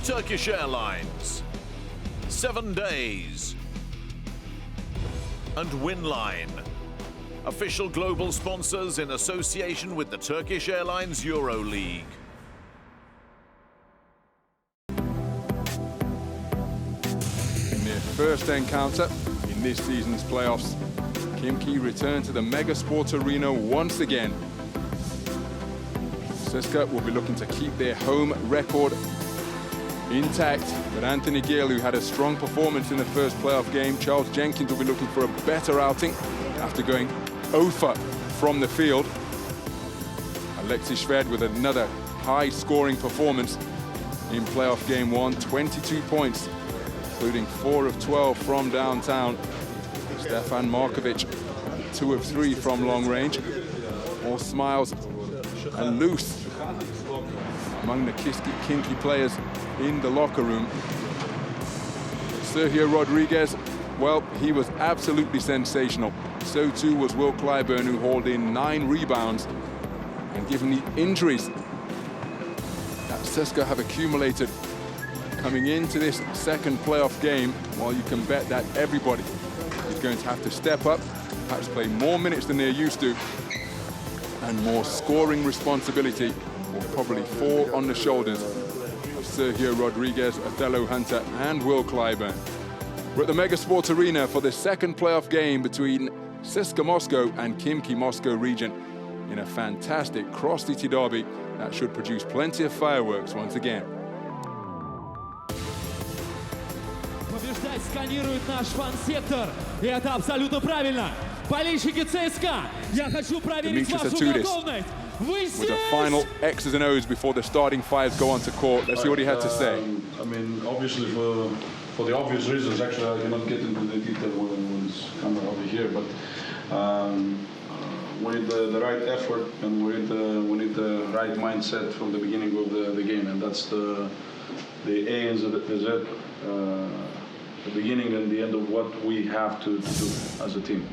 Turkish Airlines, 7 Days, and Winline, official global sponsors in association with the Turkish Airlines EuroLeague. In their first encounter in this season's playoffs, Khimki returned to the Mega Sports Arena once again. CSKA will be looking to keep their home record intact, but Anthony Gill, who had a strong performance in the first playoff game, Charles Jenkins will be looking for a better outing after going 0 from the field. Alexis Shved with another high-scoring performance in playoff game 1, 22 points, including 4 of 12 from downtown. Stefan Markovic, 2 of 3 from long range. All smiles and loose among the Khimki players in the locker room. Sergio Rodriguez, well, he was absolutely sensational. So too was Will Clyburn, who hauled in 9 rebounds. And given the injuries that CSKA have accumulated coming into this second playoff game, well, you can bet that everybody is going to have to step up, perhaps play more minutes than they're used to, and more scoring responsibility will probably fall on the shoulders of Sergio Rodriguez, Othello Hunter, and Will Clyburn. We're at the Mega Sports Arena for the second playoff game between CSKA Moscow and Khimki Moscow region in a fantastic cross-city derby that should produce plenty of fireworks once again. Побеждать сканирует наш фан-сектор, и это абсолютно правильно. Болельщики ЦСКА, я хочу проверить вашу готовность. With the final X's and O's before the starting fives go onto court. Let's see what he had to say. I mean, obviously for the obvious reasons, actually I cannot get into the detail when it's camera over here, but we need the right effort and we need the right mindset from the beginning of the game, and that's the A and the Z, the beginning and the end of what we have to do as a team.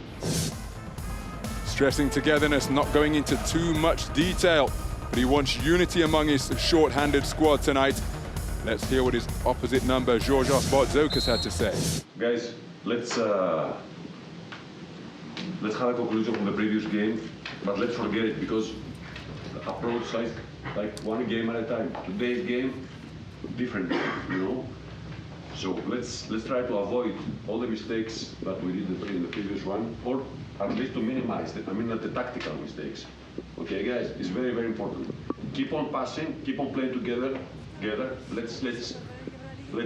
Stressing togetherness, not going into too much detail, but he wants unity among his short-handed squad tonight. Let's hear what his opposite number, Georgios Bartzokas, had to say. Guys, let's have a conclusion from the previous game, but let's forget it because the approach like one game at a time. Today's game, different, you know. So let's try to avoid all the mistakes that we did in the previous one, or at least to minimize them. I mean, the tactical mistakes. Okay, guys, it's very, very important. Keep on passing, keep on playing together. Let's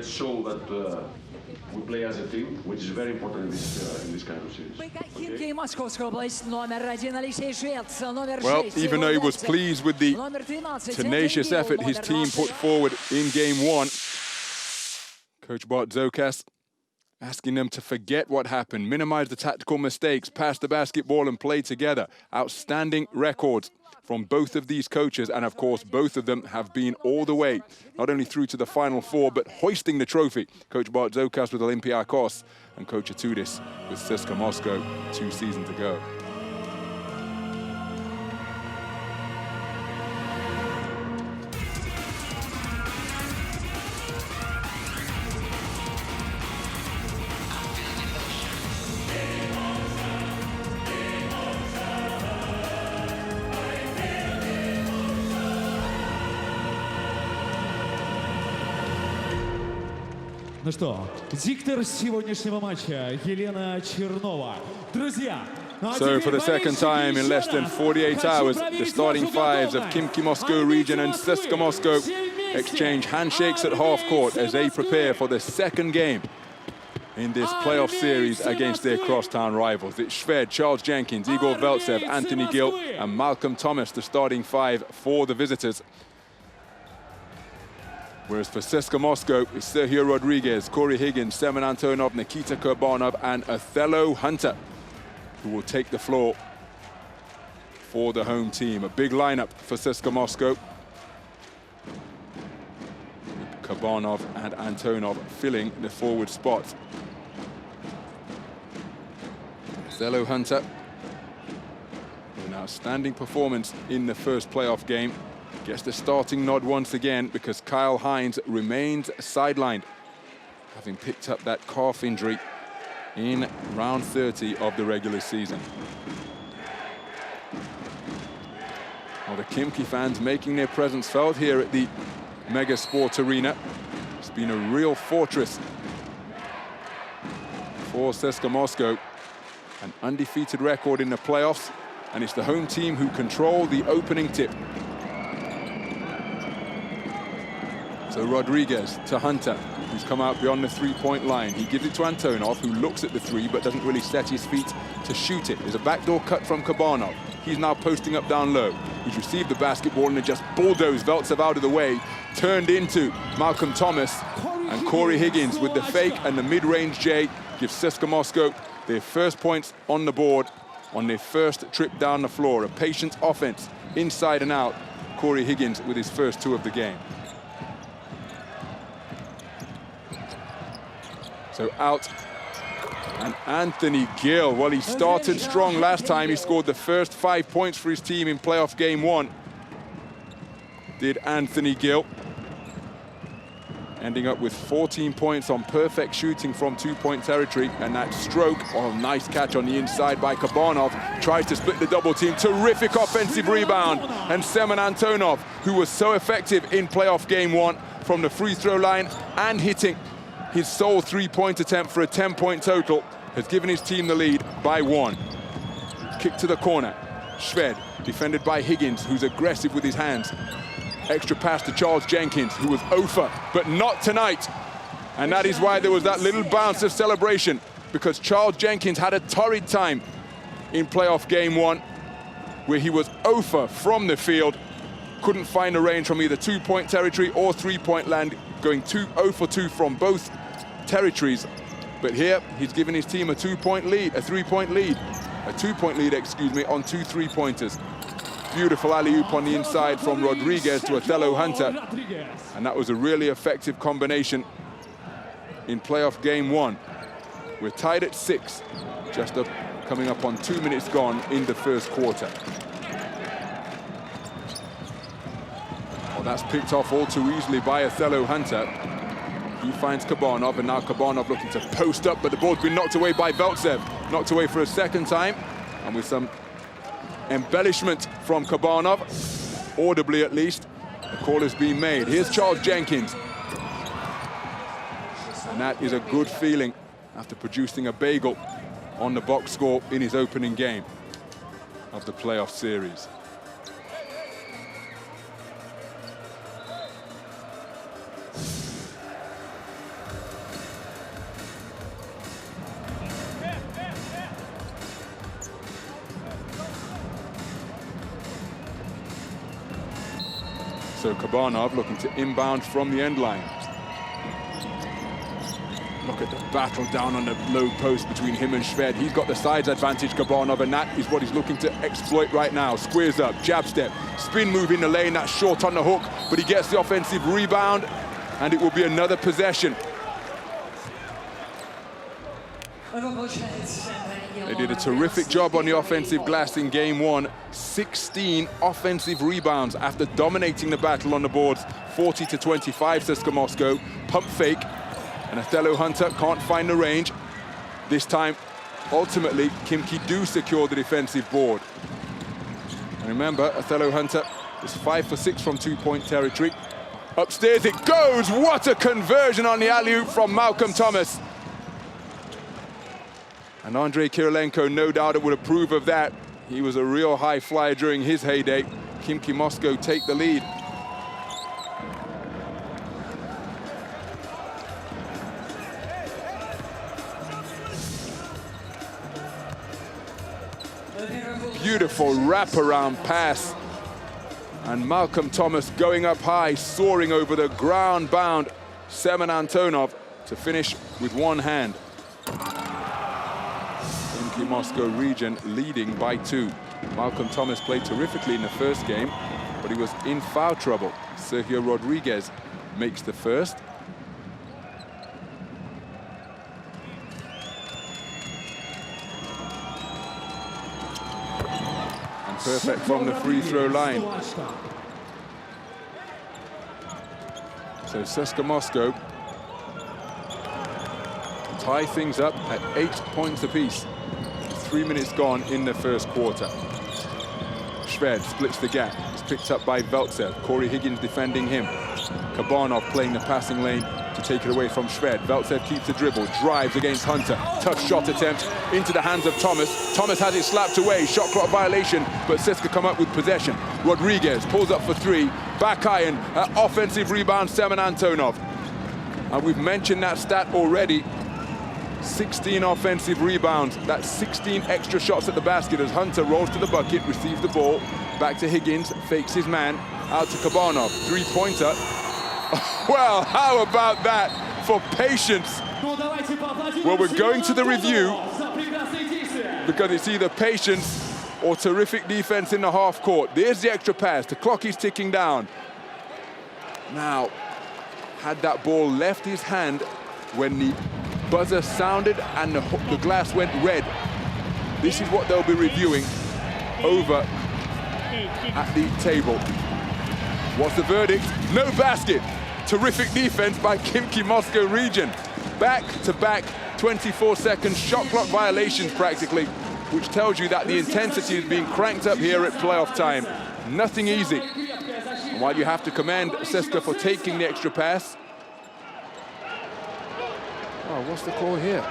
show that we play as a team, which is very important in this kind of series. Okay? Well, even though he was pleased with the tenacious effort his team put forward in game 1, Coach Bartzokas asking them to forget what happened, minimize the tactical mistakes, pass the basketball and play together. Outstanding records from both of these coaches, and of course both of them have been all the way, not only through to the Final Four, but hoisting the trophy. Coach Bartzokas with Olympiakos and Coach Atudis with CSKA Moscow 2 seasons ago. Ну что, диктор сегодняшнего матча Елена Чернова. Друзья, So for the second time in less than 48 hours, the starting fives of Khimki Moscow region and CSKA Moscow exchange handshakes at half court as they prepare for the second game in this playoff series against their crosstown rivals. It's Shved, Charles Jenkins, Igor Veltsev, Anthony Gill, and Malcolm Thomas, the starting five for the visitors. Whereas for CSKA Moscow, it's Sergio Rodriguez, Corey Higgins, Semen Antonov, Nikita Kurbanov, and Othello Hunter, who will take the floor for the home team. A big lineup for CSKA Moscow. Kurbanov and Antonov filling the forward spot. Othello Hunter, with an outstanding performance in the first playoff game. Gets the starting nod once again because Kyle Hines remains sidelined, having picked up that calf injury in round 30 of the regular season. Well, the Khimki fans making their presence felt here at the Mega Sport Arena. It's been a real fortress for CSKA Moscow. An undefeated record in the playoffs, and it's the home team who control the opening tip. So Rodriguez to Hunter, who's come out beyond the three-point line. He gives it to Antonov, who looks at the three but doesn't really set his feet to shoot it. There's a backdoor cut from Kabanov. He's now posting up down low. He's received the basketball and it just bulldozed Veltsev out of the way, turned into Malcolm Thomas, and Corey Higgins with the fake and the mid-range J gives CSKA Moscow their first points on the board on their first trip down the floor. A patient offense, inside and out. Corey Higgins with his first two of the game. So out, and Anthony Gill, well, he started strong last time. He scored the first 5 points for his team in playoff game 1. Did Anthony Gill. Ending up with 14 points on perfect shooting from two-point territory. And that stroke, oh, nice catch on the inside by Kabanov. Tries to split the double team. Terrific offensive rebound. And Semen Antonov, who was so effective in playoff game 1 from the free throw line and hitting his sole three-point attempt for a 10-point total, has given his team the lead by 1. Kick to the corner. Shved, defended by Higgins, who's aggressive with his hands. Extra pass to Charles Jenkins, who was over, but not tonight. And that is why there was that little bounce of celebration, because Charles Jenkins had a torrid time in playoff game 1, where he was over from the field. Couldn't find a range from either two-point territory or three-point land, going 0 for 2 from both territories. But here, he's given his team a two-point lead, a three-point lead, a two-point lead, excuse me, on 2 3-pointers. Beautiful alley-oop on the inside from Rodriguez to Othello Hunter. And that was a really effective combination in playoff game 1. We're tied at 6, just coming up on 2 minutes gone in the first quarter. Well, that's picked off all too easily by Othello Hunter. He finds Kabanov, and now Kabanov looking to post up, but the ball's been knocked away by Veltsev. Knocked away for a second time, and with some embellishment from Kabanov, audibly at least, the call is being made. Here's Charles Jenkins. And that is a good feeling after producing a bagel on the box score in his opening game of the playoff series. So Kabanov looking to inbound from the end line. Look at the battle down on the low post between him and Shved. He's got the sides advantage, Kabanov, and that is what he's looking to exploit right now. Squares up, jab step, spin move in the lane, that's short on the hook, but he gets the offensive rebound, and it will be another possession. They did a terrific job on the offensive glass in game 1. 16 offensive rebounds after dominating the battle on the boards. 40-25, CSKA Moscow. Pump fake, and Othello Hunter can't find the range. This time, ultimately, Khimki do secure the defensive board. And remember, Othello Hunter is 5 for 6 from two-point territory. Upstairs it goes! What a conversion on the alley-oop from Malcolm Thomas. And Andrei Kirilenko, no doubt, would approve of that. He was a real high flyer during his heyday. Khimki Moscow take the lead. Beautiful wraparound pass. And Malcolm Thomas going up high, soaring over the ground-bound Semen Antonov to finish with one hand. Moscow region leading by 2. Malcolm Thomas played terrifically in the first game, but he was in foul trouble. Sergio Rodriguez makes the first. And perfect from the free throw line. So CSKA Moscow tie things up at 8 points apiece. 3 minutes gone in the first quarter. Shved splits the gap. It's picked up by Veltsev. Corey Higgins defending him. Kabanov playing the passing lane to take it away from Shved. Veltsev keeps the dribble, drives against Hunter. Tough shot attempt into the hands of Thomas. Thomas has it slapped away, shot clock violation, but CSKA come up with possession. Rodriguez pulls up for three, back iron, offensive rebound, Semen Antonov. And we've mentioned that stat already. 16 offensive rebounds, that's 16 extra shots at the basket as Hunter rolls to the bucket, receives the ball, back to Higgins, fakes his man, out to Kabanov, three-pointer. Well, how about that for patience? Well, we're going to the review because it's either patience or terrific defense in the half court. There's the extra pass, the clock is ticking down. Now, had that ball left his hand when the buzzer sounded and the glass went red, this is what they'll be reviewing over at the table. What's the verdict? No basket. Terrific defense by Khimki Moscow region. Back-to-back 24-second shot clock violations practically, which tells you that the intensity is being cranked up here at playoff time. Nothing easy. And while you have to commend CSKA for taking the extra pass, oh, what's the call here?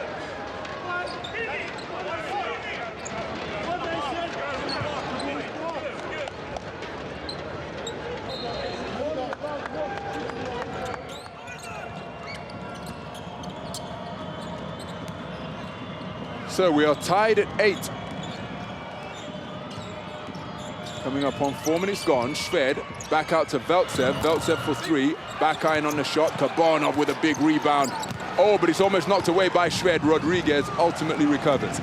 So we are tied at 8. Coming up on 4 minutes gone. Shved back out to Veltsev. Veltsev for three. Back iron on the shot. Kabanov with a big rebound. Oh, but it's almost knocked away by Shved. Rodriguez ultimately recovers.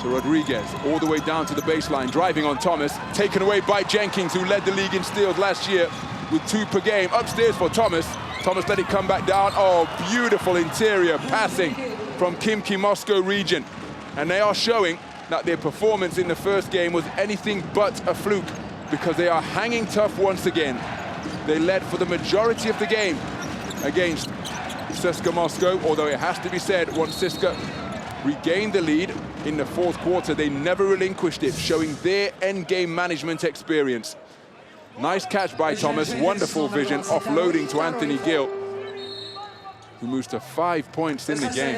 So Rodriguez all the way down to the baseline, driving on Thomas. Taken away by Jenkins, who led the league in steals last year with 2 per game. Upstairs for Thomas. Thomas let it come back down. Oh, beautiful interior passing from Khimki Moscow region. And they are showing that their performance in the first game was anything but a fluke, because they are hanging tough once again. They led for the majority of the game against CSKA Moscow, although it has to be said, once CSKA regained the lead in the fourth quarter, they never relinquished it, showing their end-game management experience. Nice catch by Thomas, wonderful vision, offloading to Anthony Gill, who moves to 5 points in the game.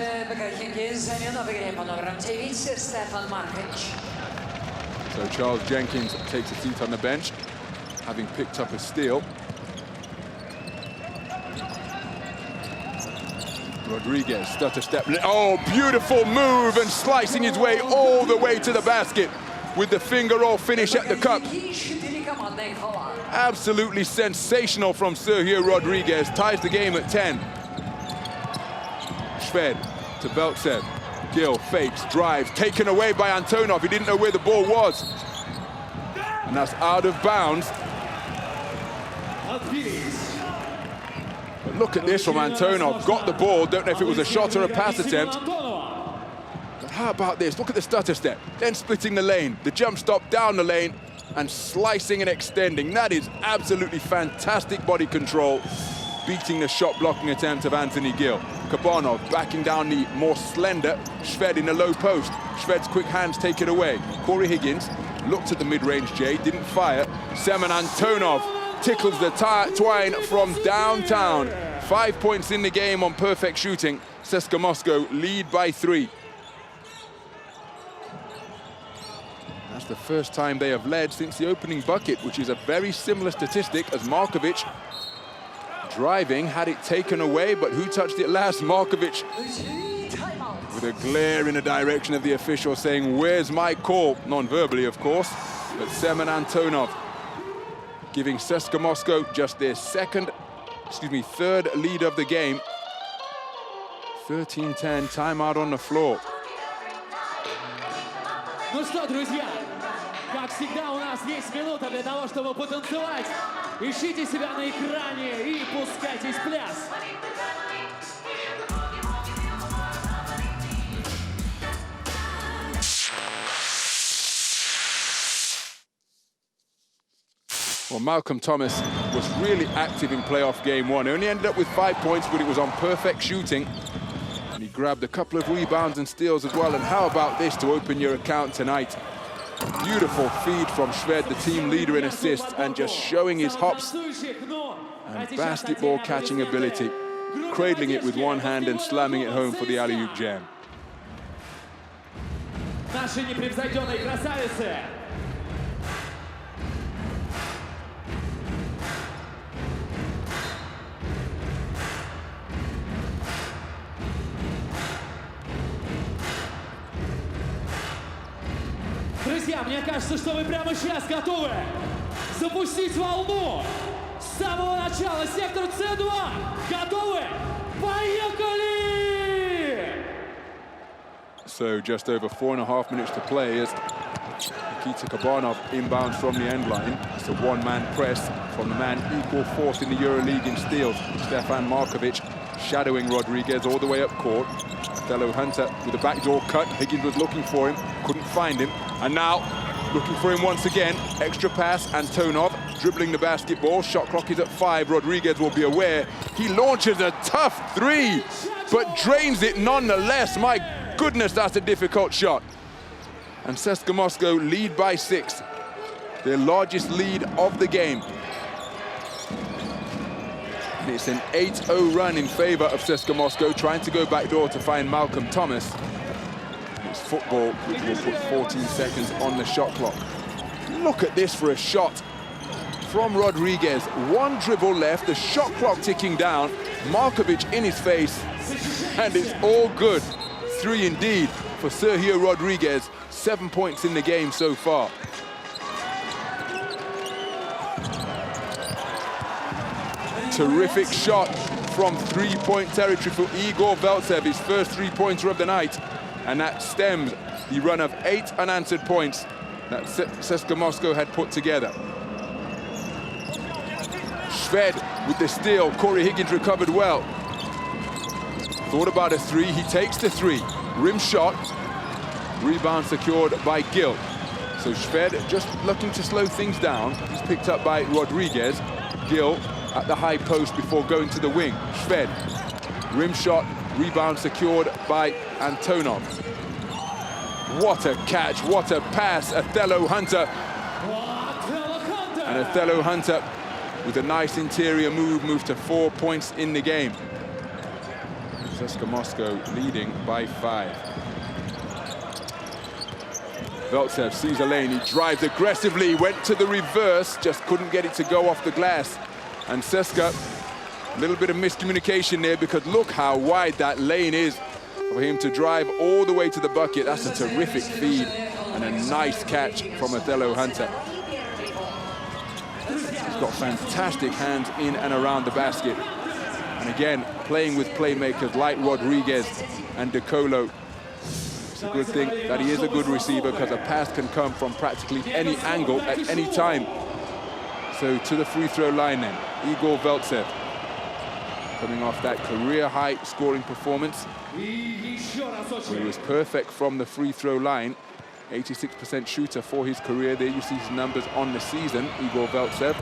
So Charles Jenkins takes a seat on the bench, having picked up a steal. Rodriguez, stutter step. Oh, beautiful move, and slicing his way all the way to the basket with the finger roll finish at the cup. Absolutely sensational from Sergio Rodriguez, ties the game at 10. Shved to Veltsev. Gill fakes, drives, taken away by Antonov. He didn't know where the ball was. And that's out of bounds. But look at this from Antonov. Got the ball, don't know if it was a shot or a pass attempt. But how about this? Look at the stutter step. Then splitting the lane, the jump stop down the lane, and slicing and extending. That is absolutely fantastic body control, beating the shot blocking attempt of Anthony Gill. Kabanov backing down the more slender Shved in the low post. Shved's quick hands take it away. Corey Higgins looked at the mid-range J, didn't fire. Semen Antonov tickles the twine from downtown. 5 points in the game on perfect shooting. CSKA Moscow lead by 3. That's the first time they have led since the opening bucket, which is a very similar statistic as Markovic driving, had it taken away, but who touched it last? Markovic with a glare in the direction of the official saying, where's my call? Non-verbally, of course, but Semen Antonov giving CSKA Moscow just their third lead of the game. 13-10, timeout on the floor. Ну что, друзья, как всегда, у нас есть минута для того, чтобы потанцевать. Ищите себя на экране и пускайтесь в пляс. Well, Well, Malcolm Thomas was really active in playoff game one. Only ended up with 5 points, but it was on perfect shooting. And he grabbed a couple of rebounds and steals as well. And how about this to open your account tonight? Beautiful feed from Shved, the team leader in assists, and just showing his hops and basketball catching ability, cradling it with one hand and slamming it home for the alley-oop jam. Наши непревзойденные красавицы. Друзья, мне кажется, что вы прямо сейчас готовы запустить волну. С самого начала сектор С2. Готовы? Поехали! So just over 4.5 minutes to play as Nikita Kabanov inbounds from the end line. It's a one-man press from the man equal fourth in the EuroLeague in steals, Stefan Markovic, shadowing Rodriguez all the way up court. Othello Hunter with a backdoor cut. Higgins was looking for him, couldn't find him. And now, looking for him once again. Extra pass, Antonov dribbling the basketball. Shot clock is at 5. Rodriguez will be aware. He launches a tough three, but drains it nonetheless. My goodness, that's a difficult shot. And CSKA Moscow lead by 6. Their largest lead of the game. And it's an 8-0 run in favor of CSKA Moscow, trying to go backdoor to find Malcolm Thomas. It's football, which will put 14 seconds on the shot clock. Look at this for a shot from Rodriguez. One dribble left, the shot clock ticking down. Markovic in his face, and it's all good. 3 indeed for Sergio Rodriguez. 7 points in the game so far. Terrific shot from three-point territory for Igor Veltsev, his first three-pointer of the night. And that stems the run of 8 unanswered points that CSKA Moscow had put together. Shved with the steal. Corey Higgins recovered well. Thought about a three, he takes the three. Rim shot, rebound secured by Gil. So Shved just looking to slow things down. He's picked up by Rodriguez. Gil at the high post before going to the wing. Shved, rim shot, rebound secured by Antonov. What a catch, what a pass, Othello Hunter. And Othello Hunter with a nice interior move to 4 points in the game. CSKA Moscow leading by 5. Veltsev sees a lane, he drives aggressively, went to the reverse, just couldn't get it to go off the glass. And CSKA, a little bit of miscommunication there, because look how wide that lane is for him to drive all the way to the bucket. That's a terrific feed and a nice catch from Othello Hunter. He's got fantastic hands in and around the basket. And again, playing with playmakers like Rodriguez and De Colo. It's a good thing that he is a good receiver, because a pass can come from practically any angle at any time. So to the free throw line then, Igor Veltsev, coming off that career-high scoring performance. He was perfect from the free throw line. 86% shooter for his career. There you see his numbers on the season, Igor Veltsev.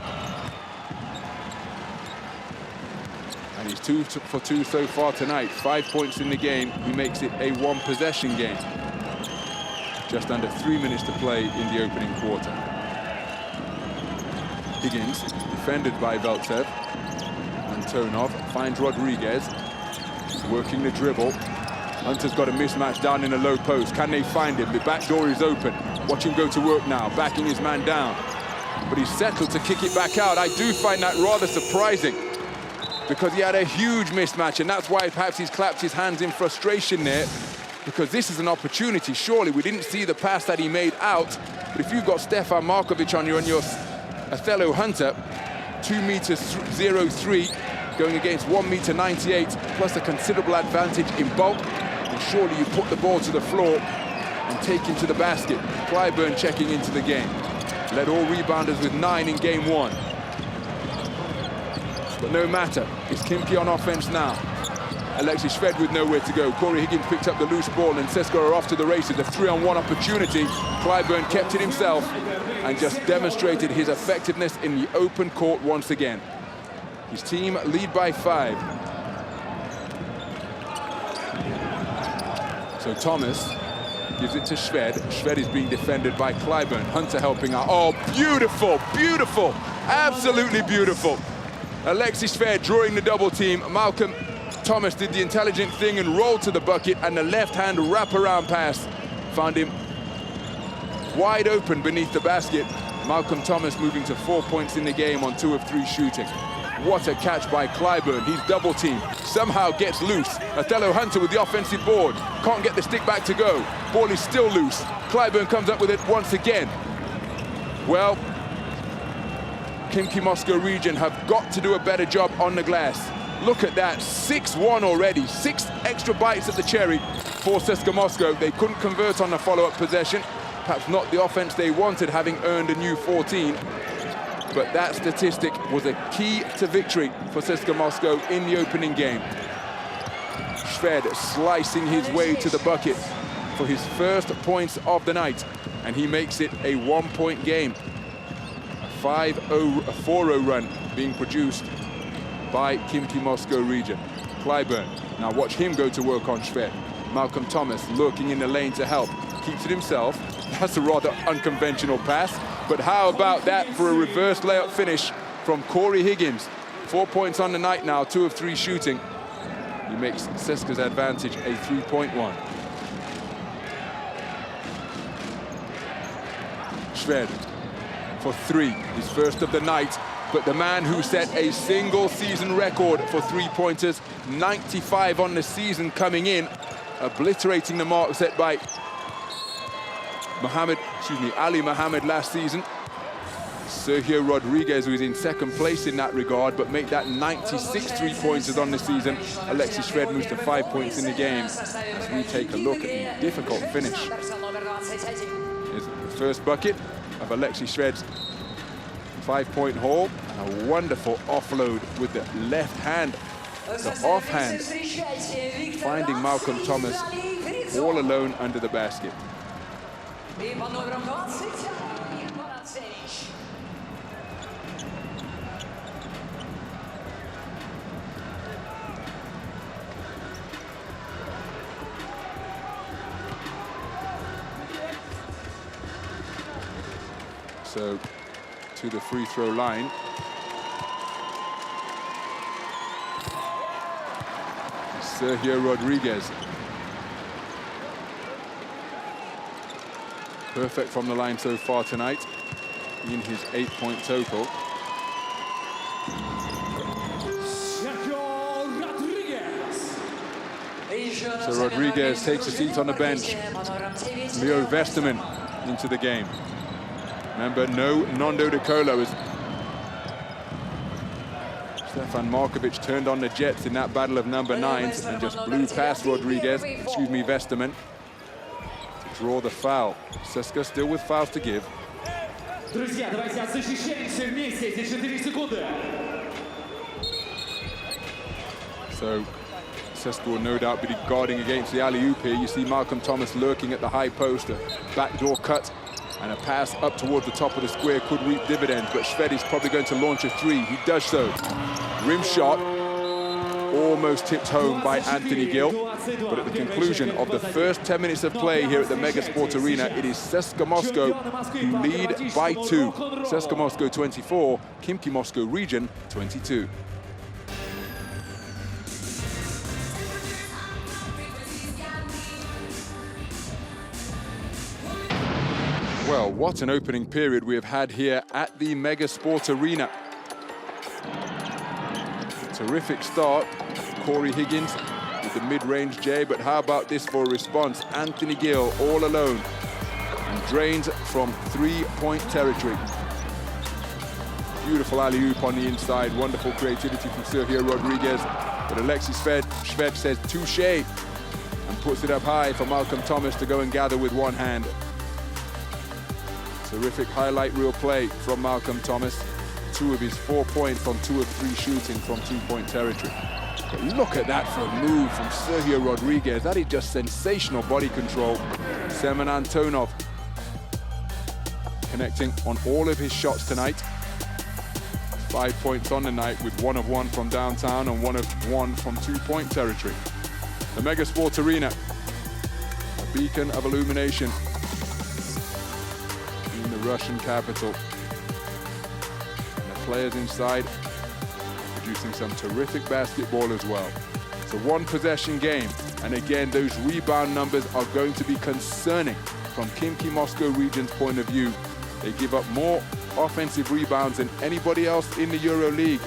And he's 2 for 2 so far tonight. 5 points in the game. He makes it a one-possession game. Just under 3 minutes to play in the opening quarter. Higgins, defended by Veltsev. Antonov finds Rodriguez, working the dribble. Hunter's got a mismatch down in a low post. Can they find him? The back door is open. Watch him go to work now, backing his man down. But he's settled to kick it back out. I do find that rather surprising, because he had a huge mismatch, and that's why perhaps he's clapped his hands in frustration there, because this is an opportunity. Surely we didn't see the pass that he made out, but if you've got Stefan Markovic on you and your Othello Hunter, 2'03", going against 1'98", plus a considerable advantage in bulk, and surely you put the ball to the floor and take him to the basket. Clyburn checking into the game. Led all rebounders with 9 in game 1. But no matter, it's Khimki on offense now. Alexis Shved with nowhere to go. Corey Higgins picked up the loose ball and CSKA are off to the races. A 3-on-1 opportunity. Clyburn kept it himself and just demonstrated his effectiveness in the open court once again. His team lead by 5. So Thomas gives it to Shved. Shved is being defended by Clyburn. Hunter helping out. Oh, beautiful, beautiful, absolutely beautiful. Alexis Shved drawing the double team. Malcolm Thomas did the intelligent thing and rolled to the bucket, and the left-hand wraparound pass found him wide open beneath the basket. Malcolm Thomas moving to 4 points in the game on 2 of 3 shooting. What a catch by Clyburn. He's double teamed, somehow gets loose. Othello Hunter with the offensive board. Can't get the stick back to go. Ball is still loose. Clyburn comes up with it once again. Well, Khimki Moscow region have got to do a better job on the glass. Look at that, 6-1 already. 6 extra bites at the cherry for CSKA Moscow. They couldn't convert on the follow-up possession. Perhaps not the offense they wanted, having earned a new 14. But that statistic was a key to victory for CSKA Moscow in the opening game. Shved slicing his way to the bucket for his first points of the night, and he makes it a 1-point game. A 4-0 run being produced by Khimki Moscow region. Clyburn, now watch him go to work on Shved. Malcolm Thomas lurking in the lane to help. Keeps it himself. That's a rather unconventional pass, but how about that for a reverse layup finish from Corey Higgins? 4 points on the night now, 2 of 3 shooting. He makes CSKA's advantage a 3-point one. Shved for 3, his first of the night, but the man who set a single season record for 3-pointers, 95 on the season coming in, obliterating the mark set by Ali Mohammed last season. Sergio Rodriguez, who is in second place in that regard, but make that 96 3-pointers on the season. Alexis Shved moves to 5 points in the game as we take a look at the difficult finish. Here's the first bucket of Alexis Shved's 5-point haul. A wonderful offload with the left hand, the offhand, finding Malcolm Thomas all alone under the basket. So to the free throw line. Sergio Rodriguez. Perfect from the line so far tonight in his 8-point total. So Rodriguez takes a seat on the bench. Leo Vesterman into the game. Remember, no Nondo De Colo as Stefan Markovic turned on the Jets in that battle of number 9s and just blew past Vesterman, to draw the foul. CSKA still with fouls to give. Друзья, давайте защищаемся вместе, эти 4 секунды. So CSKA will no doubt be guarding against the alley-oop here. You see Malcolm Thomas lurking at the high post, a backdoor cut, and a pass up towards the top of the square could reap dividends, but Shved is probably going to launch a 3. He does so. Rim shot, almost tipped home by Anthony Gill. But at the conclusion of the first 10 minutes of play here at the Mega Sport Arena, it is CSKA Moscow who lead by 2. CSKA Moscow 24, Khimki Moscow region 22. Well, what an opening period we have had here at the Mega Sport Arena. Terrific start, Corey Higgins with the mid-range J, but how about this for a response? Anthony Gill all alone and drains from 3-point territory. Beautiful alley-oop on the inside, wonderful creativity from Sergio Rodriguez, but Alexis Shved says touche and puts it up high for Malcolm Thomas to go and gather with one hand. Terrific highlight reel play from Malcolm Thomas. 2 of his 4 points on 2 of 3 shooting from 2-point territory. But look at that for a move from Sergio Rodriguez. That is just sensational body control. Semen Antonov connecting on all of his shots tonight. 5 points on the night with 1 of 1 from downtown and 1 of 1 from 2-point territory. The Megasport Arena, a beacon of illumination in the Russian capital. And the players inside producing some terrific basketball as well. It's a 1-possession game, and again, those rebound numbers are going to be concerning from Khimki Moscow region's point of view. They give up more offensive rebounds than anybody else in the EuroLeague.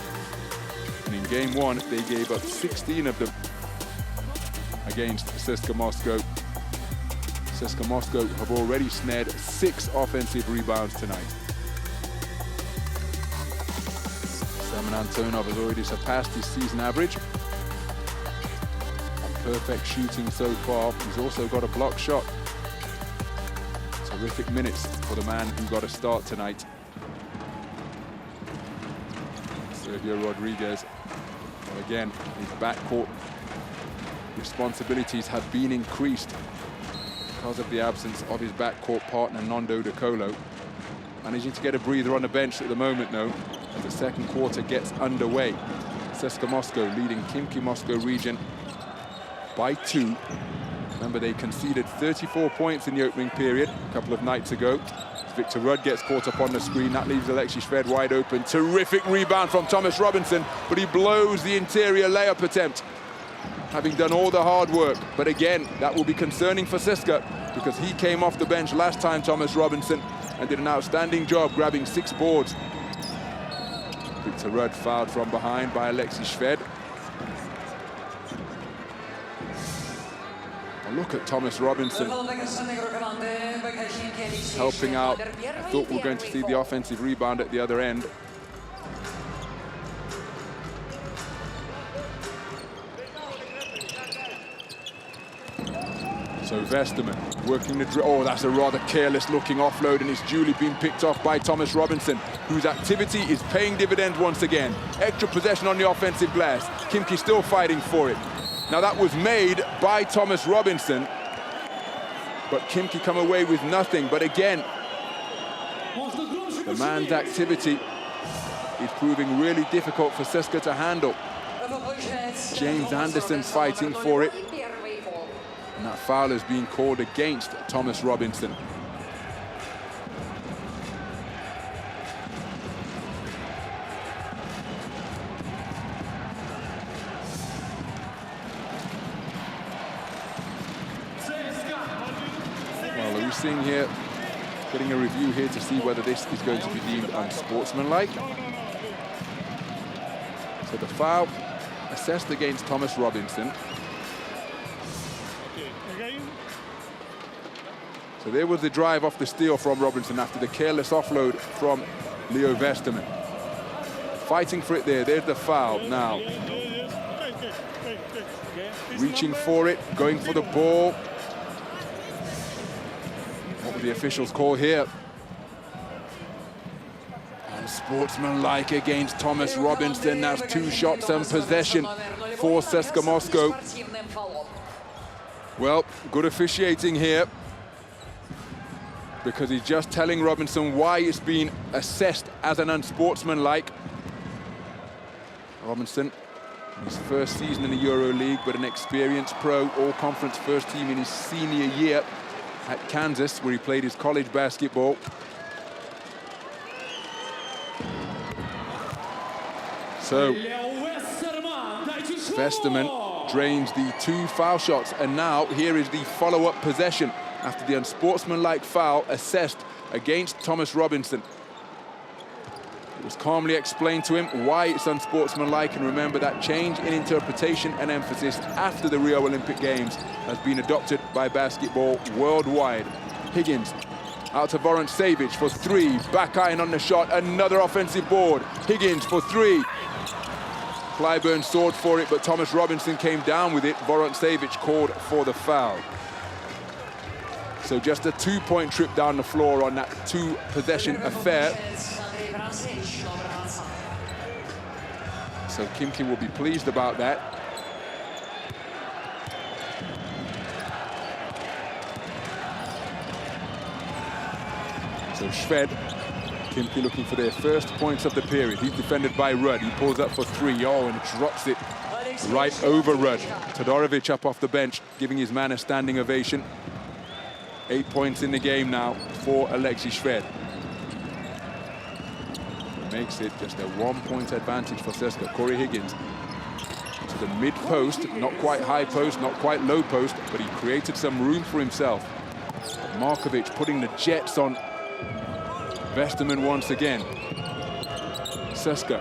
And in game 1, they gave up 16 of them against CSKA Moscow. CSKA Moscow have already snared 6 offensive rebounds tonight. Semen Antonov has already surpassed his season average. Perfect shooting so far. He's also got a block shot. Terrific minutes for the man who got a start tonight. Sergio Rodriguez. Well, again, his backcourt responsibilities have been increased because of the absence of his backcourt partner, Nando De Colo. Managing to get a breather on the bench at the moment, though, as the second quarter gets underway. CSKA Moscow leading Khimki Moscow region by 2. Remember, they conceded 34 points in the opening period a couple of nights ago. Victor Rudd gets caught up on the screen. That leaves Alexei Shved wide open. Terrific rebound from Thomas Robinson, but he blows the interior layup attempt, having done all the hard work. But again, that will be concerning for CSKA because he came off the bench last time, Thomas Robinson, and did an outstanding job grabbing 6 boards. Victor Rudd fouled from behind by Alexei Shved. Look at Thomas Robinson helping out. I thought we were going to see the offensive rebound at the other end. So Vesterman working the drill. Oh, that's a rather careless looking offload, and it's duly been picked off by Thomas Robinson, whose activity is paying dividends once again. Extra possession on the offensive glass. Khimki still fighting for it. Now that was made by Thomas Robinson, but Khimki come away with nothing. But again, the man's activity is proving really difficult for CSKA to handle. James Anderson fighting for it. And that foul is being called against Thomas Robinson. Seeing here, getting a review here to see whether this is going to be deemed unsportsmanlike. So the foul assessed against Thomas Robinson. So there was the drive off the steal from Robinson after the careless offload from Leo Vesterman. Fighting for it there, there's the foul now. Reaching for it, going for the ball. What would the officials call here? Unsportsmanlike against Thomas Robinson. That's 2 shots and possession for CSKA Moscow. Well, good officiating here, because he's just telling Robinson why it's been assessed as an unsportsmanlike. Robinson, his first season in the EuroLeague, but an experienced pro, all-conference first team in his senior year at Kansas, where he played his college basketball. So Vesterman drains the 2 foul shots, and now here is the follow-up possession after the unsportsmanlike foul assessed against Thomas Robinson. It was calmly explained to him why it's unsportsmanlike, and remember that change in interpretation and emphasis after the Rio Olympic Games has been adopted by basketball worldwide. Higgins out to Vorontsevich for 3, back iron on the shot, another offensive board. Higgins for 3. Clyburn soared for it, but Thomas Robinson came down with it. Vorontsevich called for the foul. So just a 2-point trip down the floor on that 2-possession affair. So Khimki will be pleased about that. So Shved, Khimki looking for their first points of the period. He's defended by Rudd. He pulls up for three. Oh, and drops it right over Rudd. Todorovic up off the bench, giving his man a standing ovation. 8 points in the game now for Alexei Shved. Makes it just a 1 point advantage for CSKA. Corey Higgins to the mid post, not quite high post, not quite low post, but he created some room for himself. Markovic putting the jets on Vesterman once again. CSKA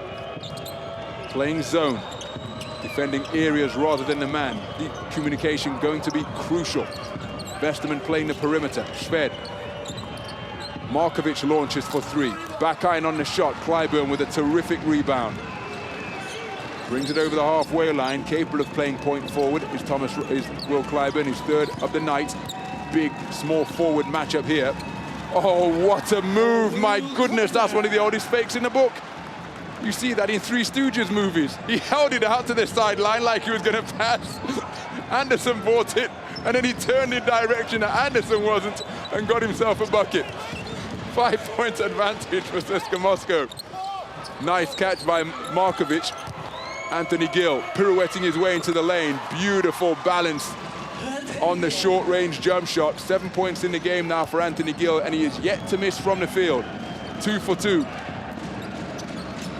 playing zone, defending areas rather than the man. Deep communication going to be crucial. Vesterman playing the perimeter. Shved. Markovic launches for three. Back iron on the shot. Clyburn with a terrific rebound. Brings it over the halfway line. Capable of playing point forward is Will Clyburn, his third of the night. Big, small forward matchup here. Oh, what a move. My goodness, that's one of the oldest fakes in the book. You see that in Three Stooges movies. He held it out to the sideline like he was going to pass. Anderson bought it, and then he turned in direction that Anderson wasn't and got himself a bucket. 5 point advantage for CSKA Moscow. Nice catch by Markovic. Anthony Gill pirouetting his way into the lane. Beautiful balance on the short-range jump shot. 7 points in the game now for Anthony Gill, and he is yet to miss from the field. 2 for 2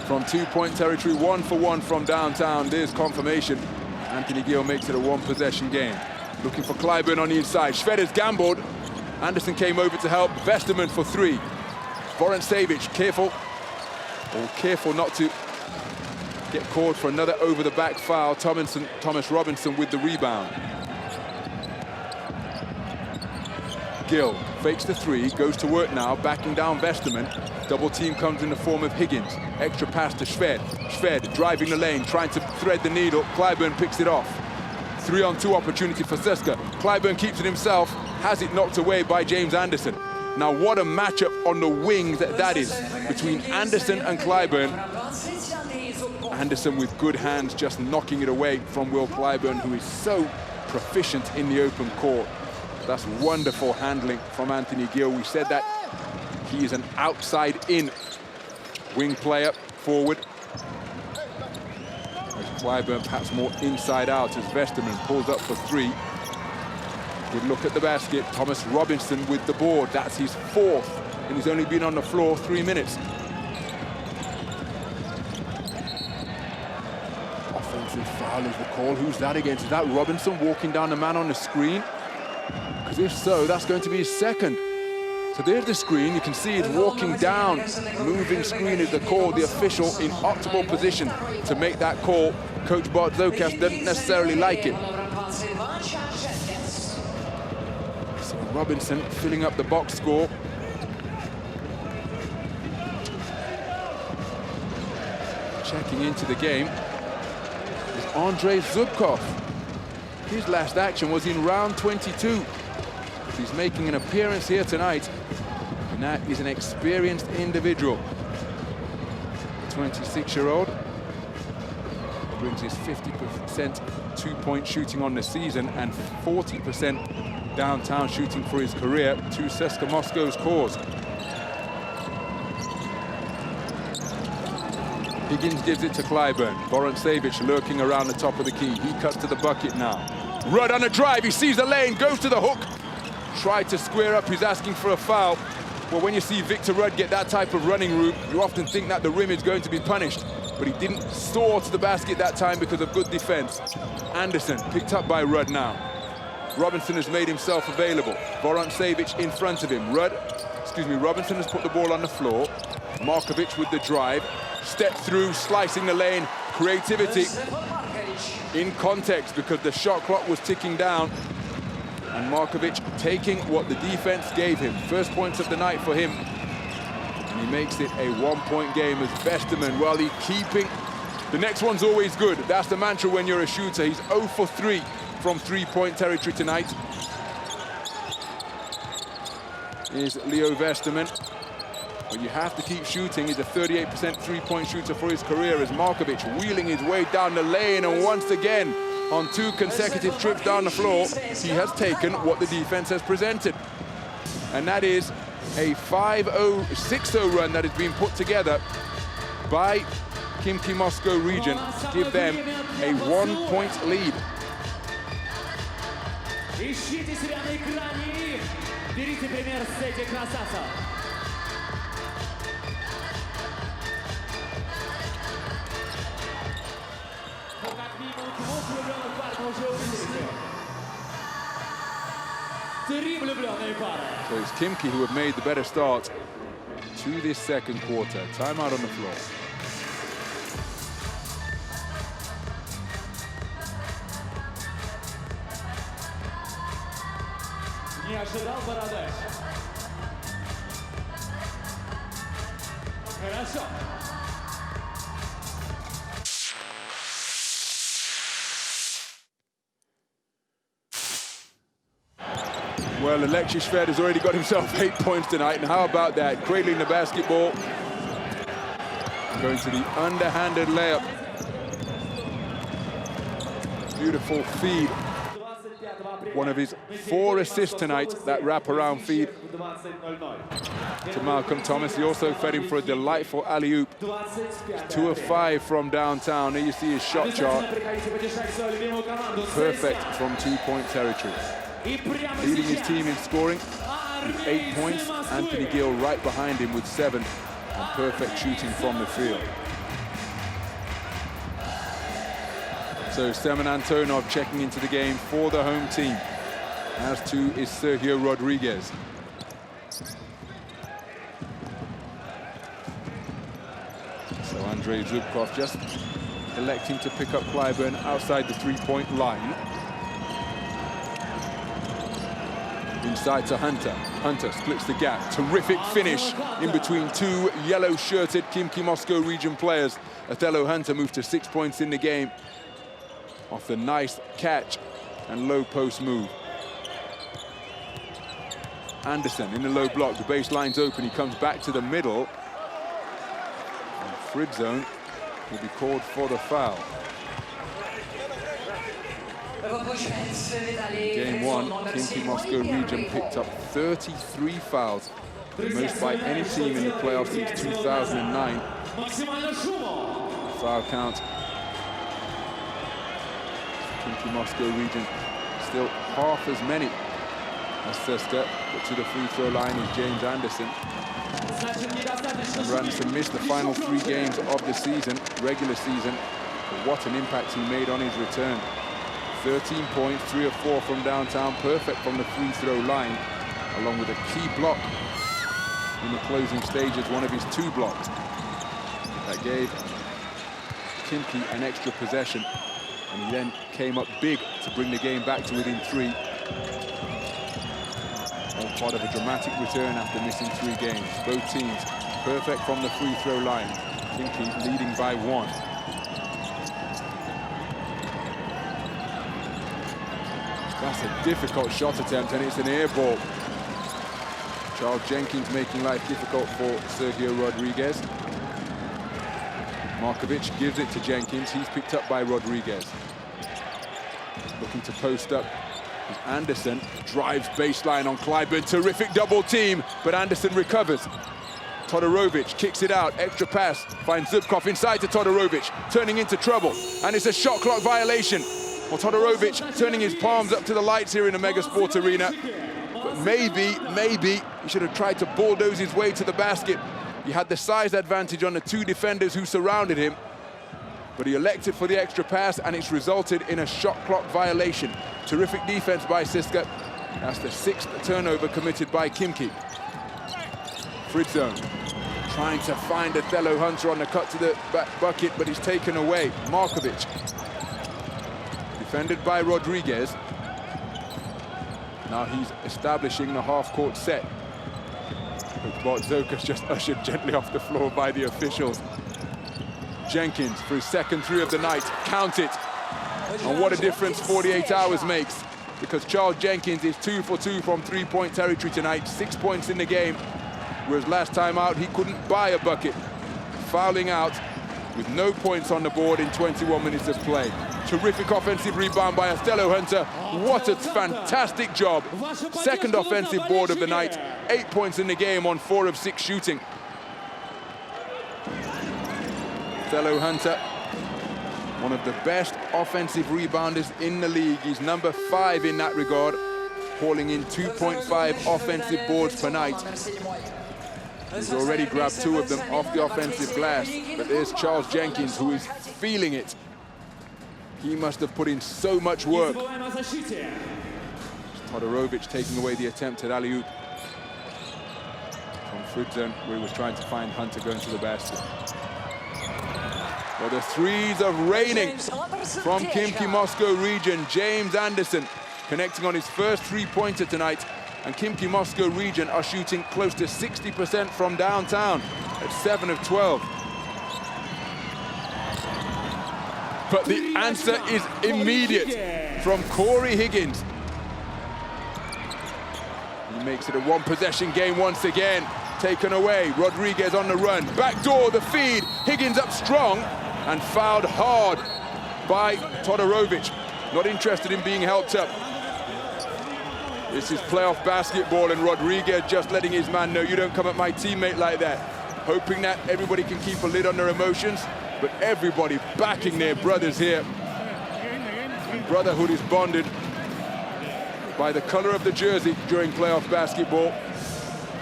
from 2 point territory, 1 for 1 from downtown. There's confirmation. Anthony Gill makes it a 1 possession game. Looking for Clyburn on the inside. Shved has gambled. Anderson came over to help. Vesterman for three. Vorontsevich careful not to get called for another over-the-back foul. Thomas Robinson with the rebound. Gill fakes the three, goes to work now, backing down Vesterman. Double team comes in the form of Higgins. Extra pass to Shved. Shved driving the lane, trying to thread the needle. Clyburn picks it off. 3-on-2 opportunity for CSKA. Clyburn keeps it himself, has it knocked away by James Anderson. Now what a matchup on the wing that is between Anderson and Clyburn. Anderson with good hands, just knocking it away from Will Clyburn, who is so proficient in the open court. That's wonderful handling from Anthony Gill. We said that he is an outside-in wing player, forward. Clyburn perhaps more inside out as Vesterman pulls up for three. Good look at the basket. Thomas Robinson with the board. That's his fourth, and he's only been on the floor 3 minutes. Offensive foul is the call. Who's that against? Is that Robinson walking down the man on the screen? Because if so, that's going to be his second. So there's the screen. You can see it's walking down. Moving screen is the call. The official in optimal position to make that call. Coach Bart Zokas doesn't necessarily like it. So Robinson filling up the box score. Checking into the game is Andrei Zubkov. His last action was in round 22. He's making an appearance here tonight, and that is an experienced individual. 26-year-old brings his 50% two-point shooting on the season and 40% downtown shooting for his career to CSKA Moscow's cause. Higgins gives it to Clyburn. Vorontsevich lurking around the top of the key. He cuts to the bucket now. Rudd on a drive, he sees the lane, goes to the hook. Tried to square up, he's asking for a foul. Well, when you see Victor Rudd get that type of running route, you often think that the rim is going to be punished. But he didn't soar to the basket that time because of good defense. Anderson picked up by Rudd now. Robinson has made himself available. Vorontsevich in front of him. Robinson has put the ball on the floor. Markovic with the drive. Step through, slicing the lane. Creativity in context because the shot clock was ticking down. And Markovic taking what the defense gave him. First points of the night for him. And he makes it a 1 point game as Vesterman, well, he's keeping. The next one's always good. That's the mantra when you're a shooter. He's 0 for 3 from 3 point territory tonight. Here's Leo Vesterman. But you have to keep shooting. He's a 38% three-point shooter for his career, as Markovic wheeling his way down the lane, and once again, on 2 consecutive trips down the floor, he has taken what the defense has presented. And that is a 5-0, 6-0 run that has been put together by Khimki Moscow region to give them a 1-point lead. Ищите себя на экране и берите пример с этих красавцев. Ну, как минимум, 2 влюбленных пар мы уже увидели. 3 влюбленные пары. So it's Khimki who have made the better start to this second quarter. Timeout on the floor. Не ожидал Бородач. Хорошо. Well, Alexis Shved has already got himself 8 points tonight, and how about that? Cradling the basketball, going to the underhanded layup. Beautiful feed. One of his 4 assists tonight, that wraparound feed to Malcolm Thomas. He also fed him for a delightful alley-oop. 2 of 5 from downtown. There you see his shot chart. Perfect from 2-point territory. Leading his team in scoring with 8 points. Anthony Gill right behind him with 7. And perfect shooting from the field. So Semen Antonov checking into the game for the home team, as too is Sergio Rodriguez. So Andrei Zubkov just electing to pick up Clyburn outside the 3-point line. Inside to Hunter. Hunter splits the gap. Terrific finish in between 2 yellow-shirted Khimki Moscow region players. Othello Hunter moved to 6 points in the game off the nice catch and low post move. Anderson in the low block, the baseline's open, he comes back to the middle. And Fridzone will be called for the foul. Game 1, Khimki Moscow region picked up 33 fouls, the most by any team in the playoffs since 2009. Foul count. Khimki Moscow region still half as many as CSKA, but to the free throw line is James Anderson. And Anderson missed the final 3 games of the season, regular season, but what an impact he made on his return. 13 points, 3 of 4 from downtown, perfect from the free throw line, along with a key block in the closing stages, one of his 2 blocks. That gave Khimki an extra possession, and he then came up big to bring the game back to within 3. All part of a dramatic return after missing 3 games. Both teams perfect from the free throw line. Khimki leading by 1. That's a difficult shot attempt, and it's an air ball. Charles Jenkins making life difficult for Sergio Rodriguez. Markovic gives it to Jenkins. He's picked up by Rodriguez. Looking to post up. Anderson drives baseline on Clyburn. Terrific double team, but Anderson recovers. Todorovic kicks it out. Extra pass. Finds Zubkov inside to Todorovic. Turning into trouble. And it's a shot clock violation. Well, Todorovic turning his palms up to the lights here in the Mega Sports Arena. But maybe he should have tried to bulldoze his way to the basket. He had the size advantage on the 2 defenders who surrounded him. But he elected for the extra pass, and it's resulted in a shot clock violation. Terrific defense by CSKA. That's the 6th turnover committed by Khimki. Fridzone trying to find Othello Hunter on the cut to the back bucket, but he's taken away. Markovic. Defended by Rodriguez. Now he's establishing the half-court set. Bartzokas just ushered gently off the floor by the officials. Jenkins for his second 3 of the night. Count it. And what a difference 48 hours makes, because Charles Jenkins is 2 for 2 from 3-point territory tonight. 6 points in the game. whereas last time out he couldn't buy a bucket. Fouling out with no points on the board in 21 minutes of play. Terrific offensive rebound by Othello Hunter. What a fantastic job. Second offensive board of the night. 8 points in the game on 4 of 6 shooting. Othello Hunter, one of the best offensive rebounders in the league. He's number 5 in that regard, hauling in 2.5 offensive boards per night. He's already grabbed 2 of them off the offensive glass, but there's Charles Jenkins, who is feeling it. He must have put in so much work. Todorovic taking away the attempt at alley-oop from Frid zone, where he was trying to find Hunter going to the basket. Well, the threes are raining from Khimki Moscow region. James Anderson connecting on his first 3-pointer tonight. And Khimki Moscow region are shooting close to 60% from downtown at 7 of 12. But the answer is immediate from Corey Higgins. He makes it a 1-possession game once again. Taken away, Rodriguez on the run. Backdoor, the feed. Higgins up strong and fouled hard by Todorovic. Not interested in being helped up. This is playoff basketball, and Rodriguez just letting his man know, you don't come at my teammate like that. Hoping that everybody can keep a lid on their emotions, but everybody backing their brothers here. And brotherhood is bonded by the color of the jersey during playoff basketball.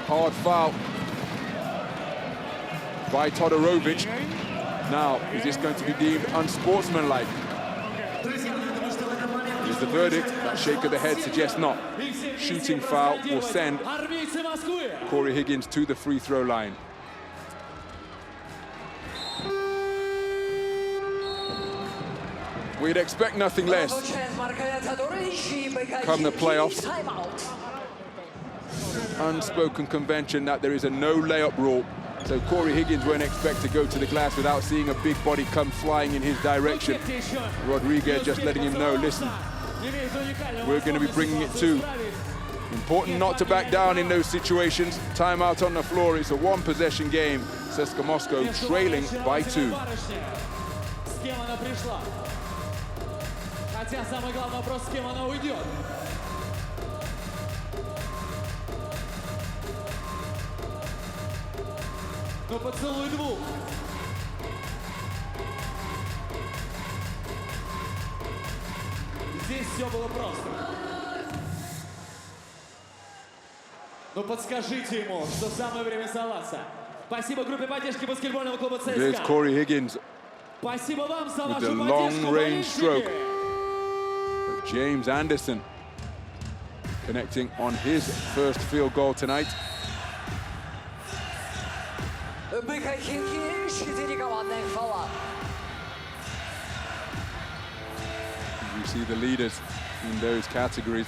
Hard foul by Todorovic. Now, is this going to be deemed unsportsmanlike? Here's the verdict. That shake of the head suggests not. Shooting foul will send Corey Higgins to the free throw line. We'd expect nothing less come the playoffs. Unspoken convention that there is a no layup rule. So Corey Higgins won't expect to go to the glass without seeing a big body come flying in his direction. Rodriguez just letting him know, listen, we're going to be bringing it too. Important not to back down in those situations. Timeout on the floor. It's a 1-possession game. CSKA Moscow trailing by 2. Хотя самый главный вопрос, с кем она уйдет. Но поцелуй двух. Здесь все было просто. Но подскажите ему, что самое время соваться. Спасибо группе поддержки баскетбольного клуба ЦСКА. There's Corey Higgins Спасибо вам за with the вашу long-range поддержку, stroke. болельщики. But James Anderson connecting on his first field goal tonight. You see the leaders in those categories.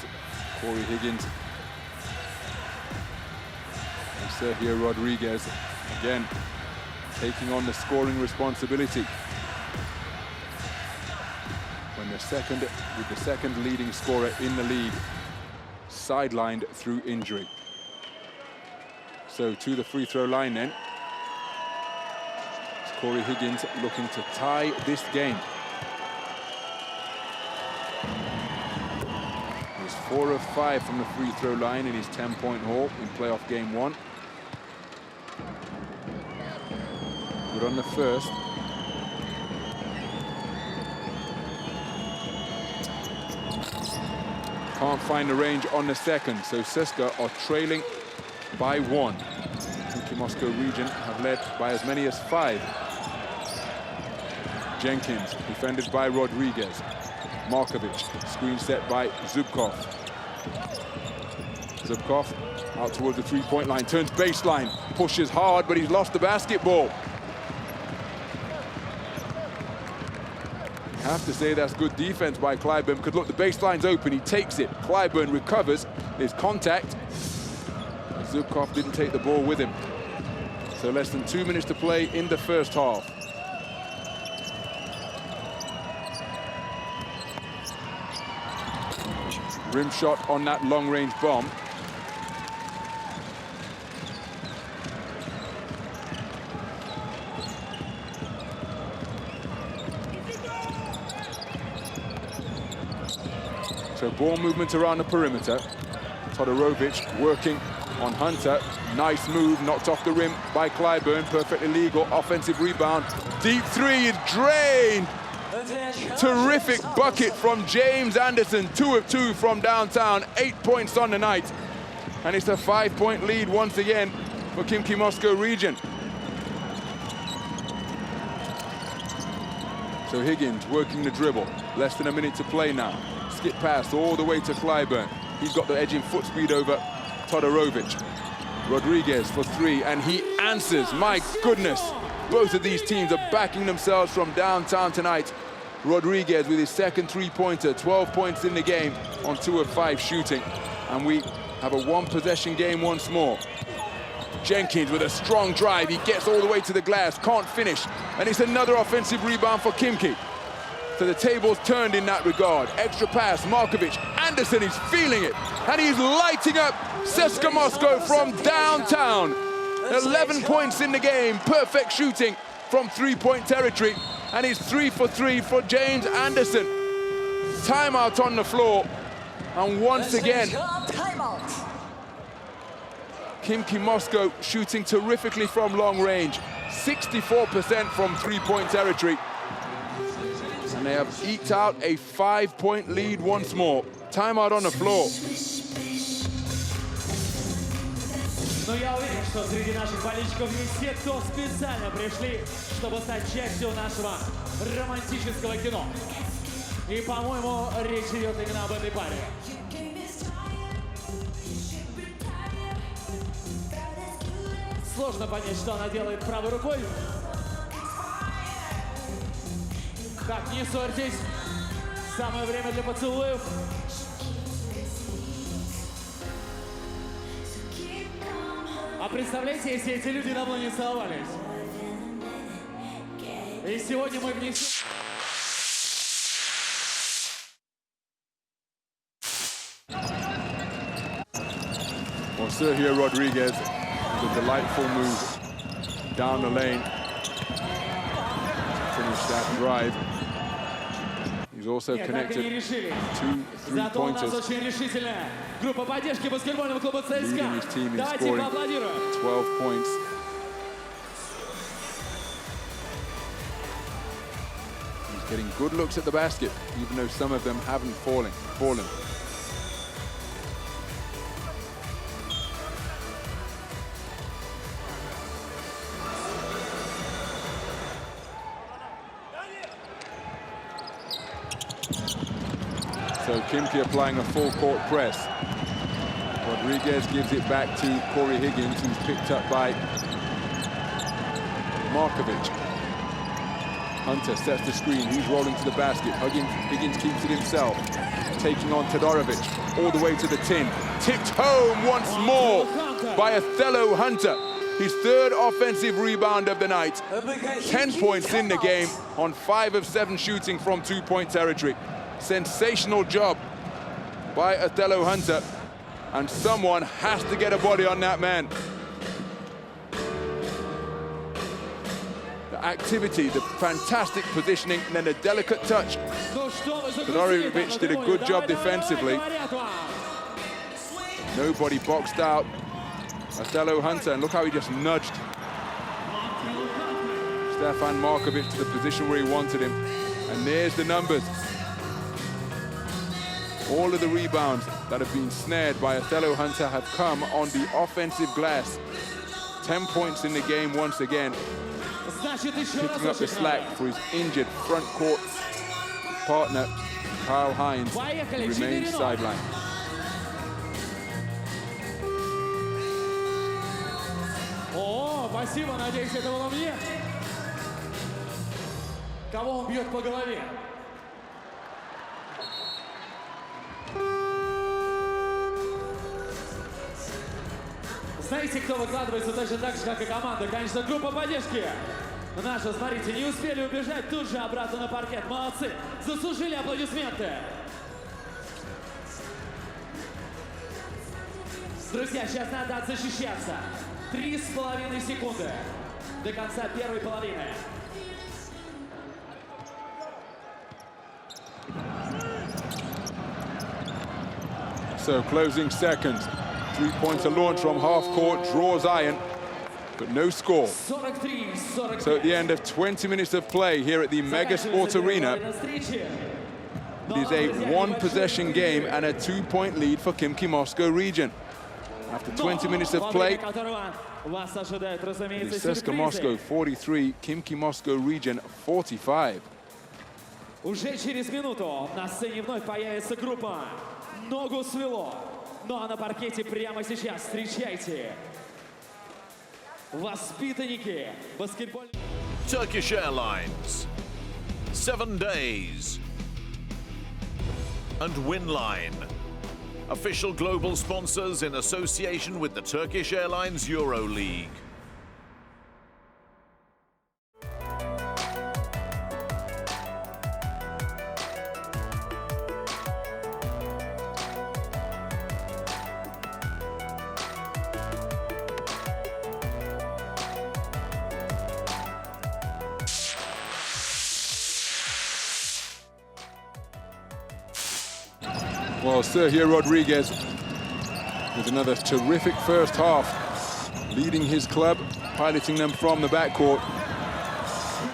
Corey Higgins and Sergio Rodriguez again taking on the scoring responsibility. When the second leading scorer in the league sidelined through injury. So to the free throw line then. It's Corey Higgins looking to tie this game. He's 4 of 5 from the free throw line in his 10-point haul in playoff game 1. Good on the first. Can't find the range on the second, so CSKA are trailing by 1. Khimki Moscow region have led by as many as 5. Jenkins, defended by Rodriguez. Markovic, screen set by Zubkov. Zubkov out towards the three-point line, turns baseline, pushes hard, but he's lost the basketball. I have to say that's good defense by Clyburn, because look, the baseline's open, he takes it. Clyburn recovers, there's contact. Zubkov didn't take the ball with him. So less than 2 minutes to play in the first half. Rim shot on that long-range bomb. So ball movement around the perimeter. Todorovic working on Hunter. Nice move, knocked off the rim by Clyburn. Perfectly legal, offensive rebound. Deep three is drained. Terrific bucket from James Anderson. 2 of 2 from downtown. 8 points on the night. And it's a 5-point lead once again for Khimki Moscow region. So Higgins working the dribble. Less than a minute to play now. Skip pass all the way to Clyburn. He's got the edging foot speed over Todorovic. Rodriguez for 3, and he answers. My goodness, both of these teams are backing themselves from downtown tonight. Rodriguez with his second 3-pointer, 12 points in the game on 2 of 5 shooting. And we have a 1-possession game once more. Jenkins with a strong drive. He gets all the way to the glass, can't finish. And it's another offensive rebound for Khimki. So the table's turned in that regard. Extra pass, Markovic. Anderson is feeling it. And he's lighting up CSKA Moscow from downtown. 11 points in the game. Perfect shooting from 3-point territory. And it's 3 for 3 for James Anderson. Timeout on the floor. And once again, Khimki Moscow shooting terrifically from long range. 64% from 3-point territory. And they have eked out a 5-point lead once more. Timeout on the floor. Но я уверен, что среди наших болельщиков есть те, кто специально пришли, чтобы стать частью нашего романтического кино. И, по-моему, речь идет именно об этой паре. Сложно понять, что она делает правой рукой. Так, не ссорьтесь. Самое время для поцелуев. А представляете, если эти люди давно не целовались? И сегодня мы внесем... Well, Sergio Rodriguez, the delightful move down the lane to finish that drive. He's also connected 2 3-pointers. Группа поддержки баскетбольного клуба ЦСКА. Давайте поаплодируем. 12 points. He's getting good looks at the basket, even though some of them haven't fallen. So Khimki applying a full-court press. Rodriguez gives it back to Corey Higgins, who's picked up by Markovic. Hunter sets the screen. He's rolling to the basket. Higgins keeps it himself. Taking on Todorovic all the way to the tin. Tipped home once more by Othello Hunter. His 3rd offensive rebound of the night. 10 points in the game on 5 of 7 shooting from 2-point territory. Sensational job by Othello Hunter, and someone has to get a body on that man. The activity, the fantastic positioning, and then a delicate touch. Todorovic did a good job defensively. Nobody boxed out Othello Hunter, and look how he just nudged Stefan Markovic to the position where he wanted him. And there's the numbers. All of the rebounds that have been snared by Othello Hunter have come on the offensive glass. 10 points in the game once again. Picking up the slack for his injured front court partner, Kyle Hines, who remains sidelined. О, спасибо, надеюсь, это было мне. Кого он бьет по голове? Знаете, кто выкладывается точно так же, как и команда? Конечно, группа поддержки. Наша, смотрите, не успели убежать, тут же обратно на паркет. Молодцы, заслужили аплодисменты. Друзья, сейчас надо защищаться. 3,5 секунды до конца первой половины. So closing seconds. 3-pointer launch from half court, draws iron, but no score. So at the end of 20 minutes of play here at the Mega Sport Arena, it is a one-possession game and a 2-point lead for Khimki Moscow region. After 20 minutes of play, it is CSKA Moscow 43, Khimki Moscow region 45. Уже через минуту на сцене вновь появится группа «Ногу свело». Ну а на паркете прямо сейчас встречайте воспитанники баскетбольной... Turkish Airlines, 7 Days, and Winline, official global sponsors in association with the Turkish Airlines EuroLeague. Well, Sergio Rodriguez with another terrific first half, leading his club, piloting them from the backcourt.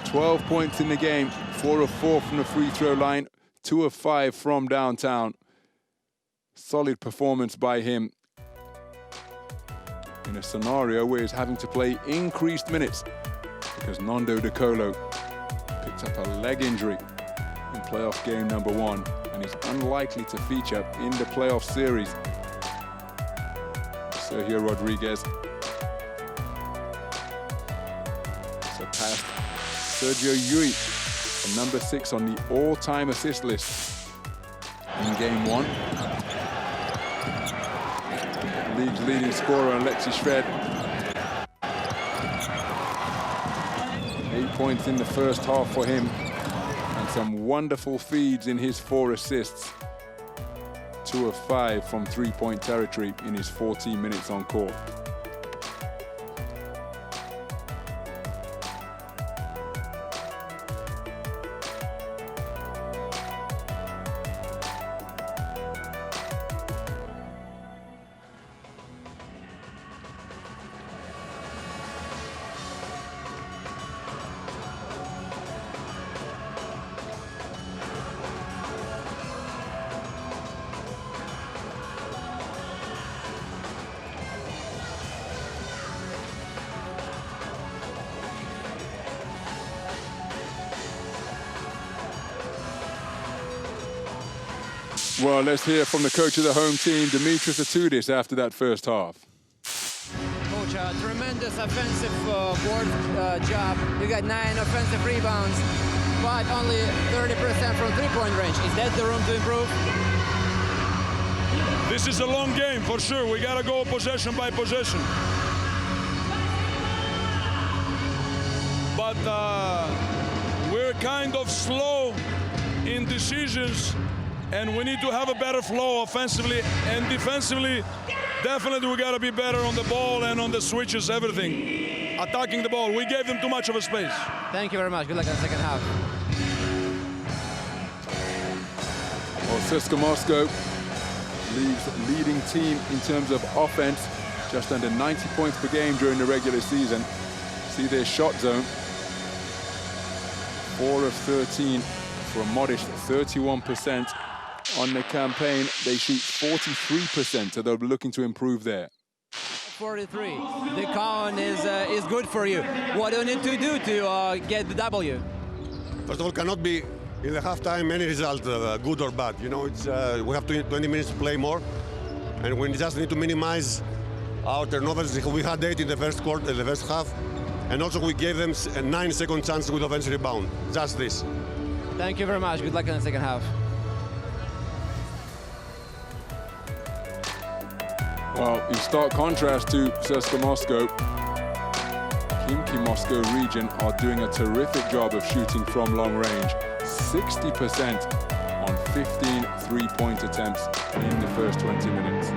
12 points in the game, 4 of 4 from the free throw line, 2 of 5 from downtown. Solid performance by him in a scenario where he's having to play increased minutes because Nando De Colo picked up a leg injury in playoff game number 1. And is unlikely to feature in the playoff series. Sergio Rodriguez surpassed Sergio Yui, the number 6 on the all-time assist list in game 1. League's leading scorer, Alexei Shved. 8 points in the first half for him. Some wonderful feeds in his 4 assists. 2 of 5 from 3-point territory in his 14 minutes on court. Well, let's hear from the coach of the home team, Dimitris Atoudis, after that first half. Coach, tremendous offensive board job. You got 9 offensive rebounds, but only 30% from three-point range. Is that the room to improve? This is a long game, for sure. We got to go possession by possession. But we're kind of slow in decisions, and we need to have a better flow offensively and defensively. Definitely we got to be better on the ball and on the switches, everything. Attacking the ball. We gave them too much of a space. Thank you very much. Good luck in the second half. Well, CSKA Moscow, league's leading team in terms of offense, just under 90 points per game during the regular season. See their shot zone, 4 of 13 for a modest 31%. On the campaign, they shoot 43%, so they'll be looking to improve there. 43. The count is good for you. What do you need to do to get the W? First of all, cannot be in the halftime any result, good or bad. You know, it's we have 20 minutes to play more, and we just need to minimize our turnovers. We had 8 in the first quarter, in the first half, and also we gave them a 9-second chance with offensive rebound. Just this. Thank you very much. Good luck in the second half. Well, in stark contrast to CSKA Moscow, Khimki Moscow region are doing a terrific job of shooting from long range. 60% on 15 three-point attempts in the first 20 minutes.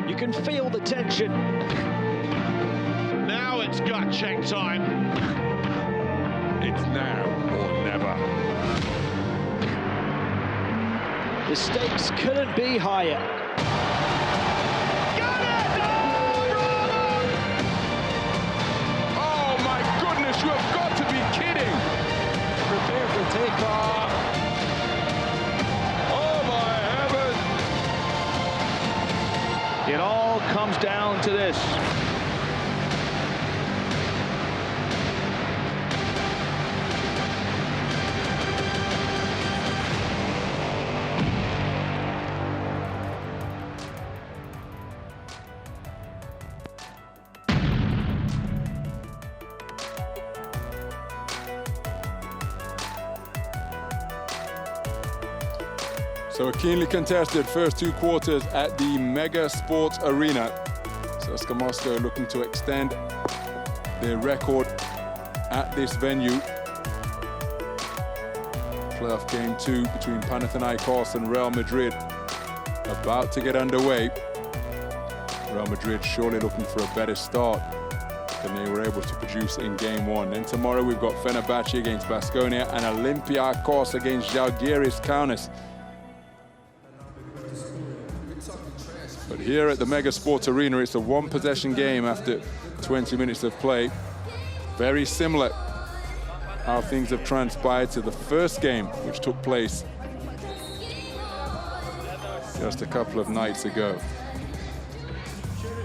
You can feel the tension. Now it's gut check time. It's now or never. The stakes couldn't be higher. Oh my goodness, you have got to be kidding! Prepare for takeoff. Oh my heavens! It all comes down to this. So a keenly contested first two quarters at the Mega Sports Arena. CSKA Moscow looking to extend their record at this venue. Playoff game 2 between Panathinaikos and Real Madrid about to get underway. Real Madrid surely looking for a better start than they were able to produce in game 1. Then tomorrow we've got Fenerbahce against Baskonia and Olympiacos against Žalgiris Kaunas. But here at the Mega Sports Arena, it's a one-possession game after 20 minutes of play. Very similar how things have transpired to the first game, which took place just a couple of nights ago.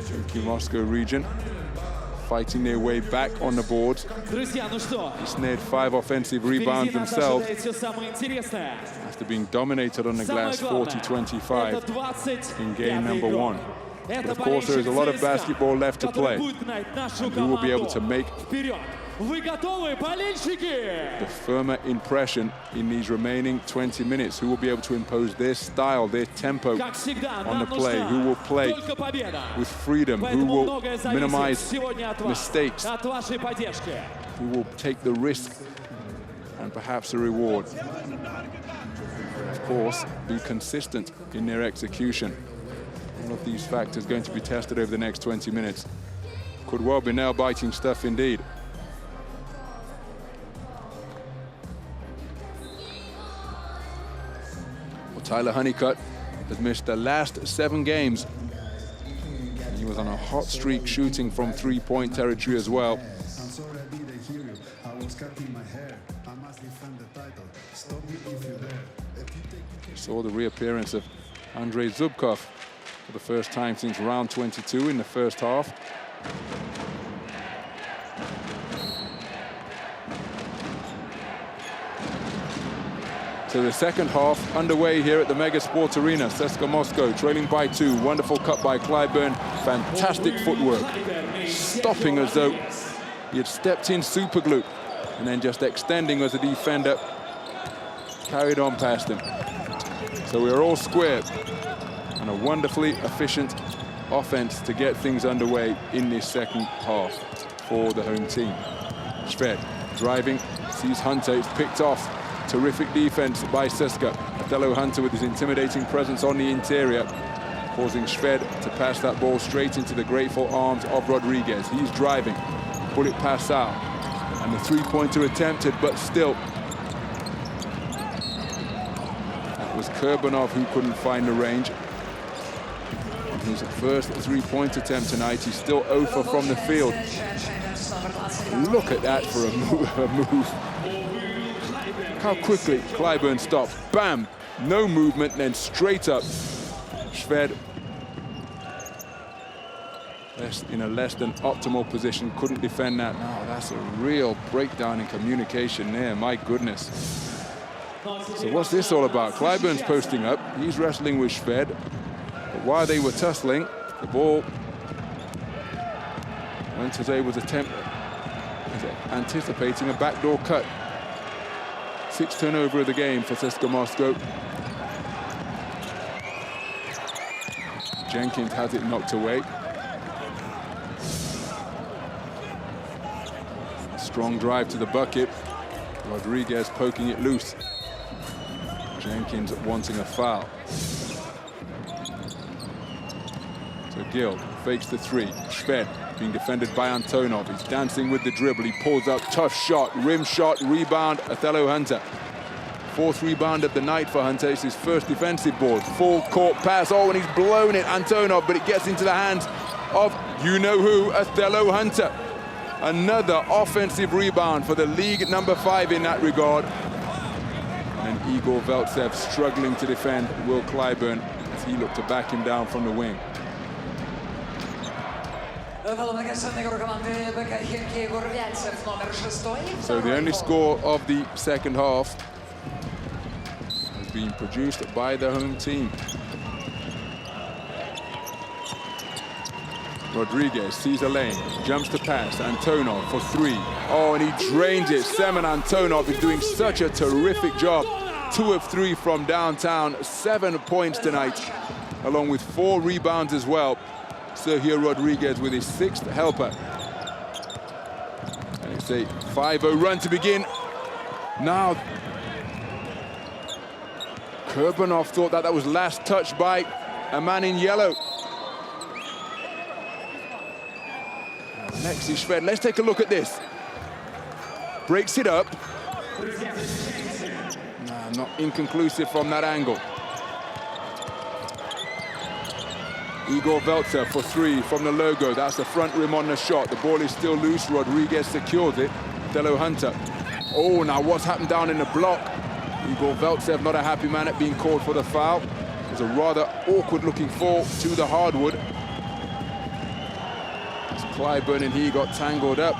Turkey Moscow region fighting their way back on the board. They snared 5 offensive rebounds themselves after being dominated on the glass 40-25 in game number 1. But of course, there is a lot of basketball left to play. And who will be able to make the firmer impression in these remaining 20 minutes? Who will be able to impose their style, their tempo on the play? Who will play with freedom? Who will minimize mistakes? Who will take the risk and perhaps a reward? Of course, be consistent in their execution. All of these factors going to be tested over the next 20 minutes. Could well be nail-biting stuff indeed. Well, Tyler Honeycutt has missed the last 7 games. He was on a hot streak shooting from three-point territory as well. Saw the reappearance of Andrei Zubkov for the first time since round 22 in the first half. So the second half underway here at the Mega Sports Arena. CSKA Moscow trailing by 2. Wonderful cut by Clyburn. Fantastic footwork. Stopping as though he had stepped in super glue. And then just extending as a defender carried on past him. So we're all square. And a wonderfully efficient offense to get things underway in this second half for the home team. Shved driving, sees Hunter, it's picked off. Terrific defense by CSKA. Othello Hunter with his intimidating presence on the interior, causing Shved to pass that ball straight into the grateful arms of Rodriguez. He's driving, pull it past out. And the three-pointer attempted, but still. That was Kurbanov who couldn't find the range. His first three-point attempt tonight. He's still 0 for from the field. Look at that for a move. How quickly Clyburn stops. Bam! No movement, then straight up. Shved in a less than optimal position. Couldn't defend that. No, that's a real breakdown in communication there. My goodness. So what's this all about? Clyburn's posting up. He's wrestling with Shved. But while they were tussling, the ball went as was anticipating a backdoor cut. 6th turnover of the game for CSKA Moscow. Jenkins has it knocked away. Strong drive to the bucket. Rodriguez poking it loose. Jenkins wanting a foul. So Gill fakes the 3. Shved being defended by Antonov. He's dancing with the dribble. He pulls up, tough shot, rim shot, rebound. Othello Hunter Fourth rebound of the night for Hunter. It's his first defensive board. Full court pass. Oh, and he's blown it, Antonov, but it gets into the hands of you-know-who, Othello Hunter. Another offensive rebound for the league number 5 in that regard. And Igor Veltsev struggling to defend Will Clyburn as he looked to back him down from the wing. So the only score of the second half has been produced by the home team. Rodriguez sees a lane, jumps to pass, Antonov for 3. Oh, and he drains it. Semen Antonov is doing such a terrific job. 2 of 3 from downtown, 7 points tonight, along with 4 rebounds as well. Sergio Rodriguez with his 6th helper. And it's a 5-0 run to begin. Now, Kurbanov thought that was last touched by a man in yellow. Next is Shved. Let's take a look at this. Breaks it up. Not inconclusive from that angle. Igor Veltsev for 3 from the logo. That's the front rim on the shot. The ball is still loose. Rodriguez secures it. Othello Hunter. Oh, now what's happened down in the block? Igor Veltsev not a happy man at being called for the foul. It's a rather awkward looking fall to the hardwood. As Clyburn and he got tangled up.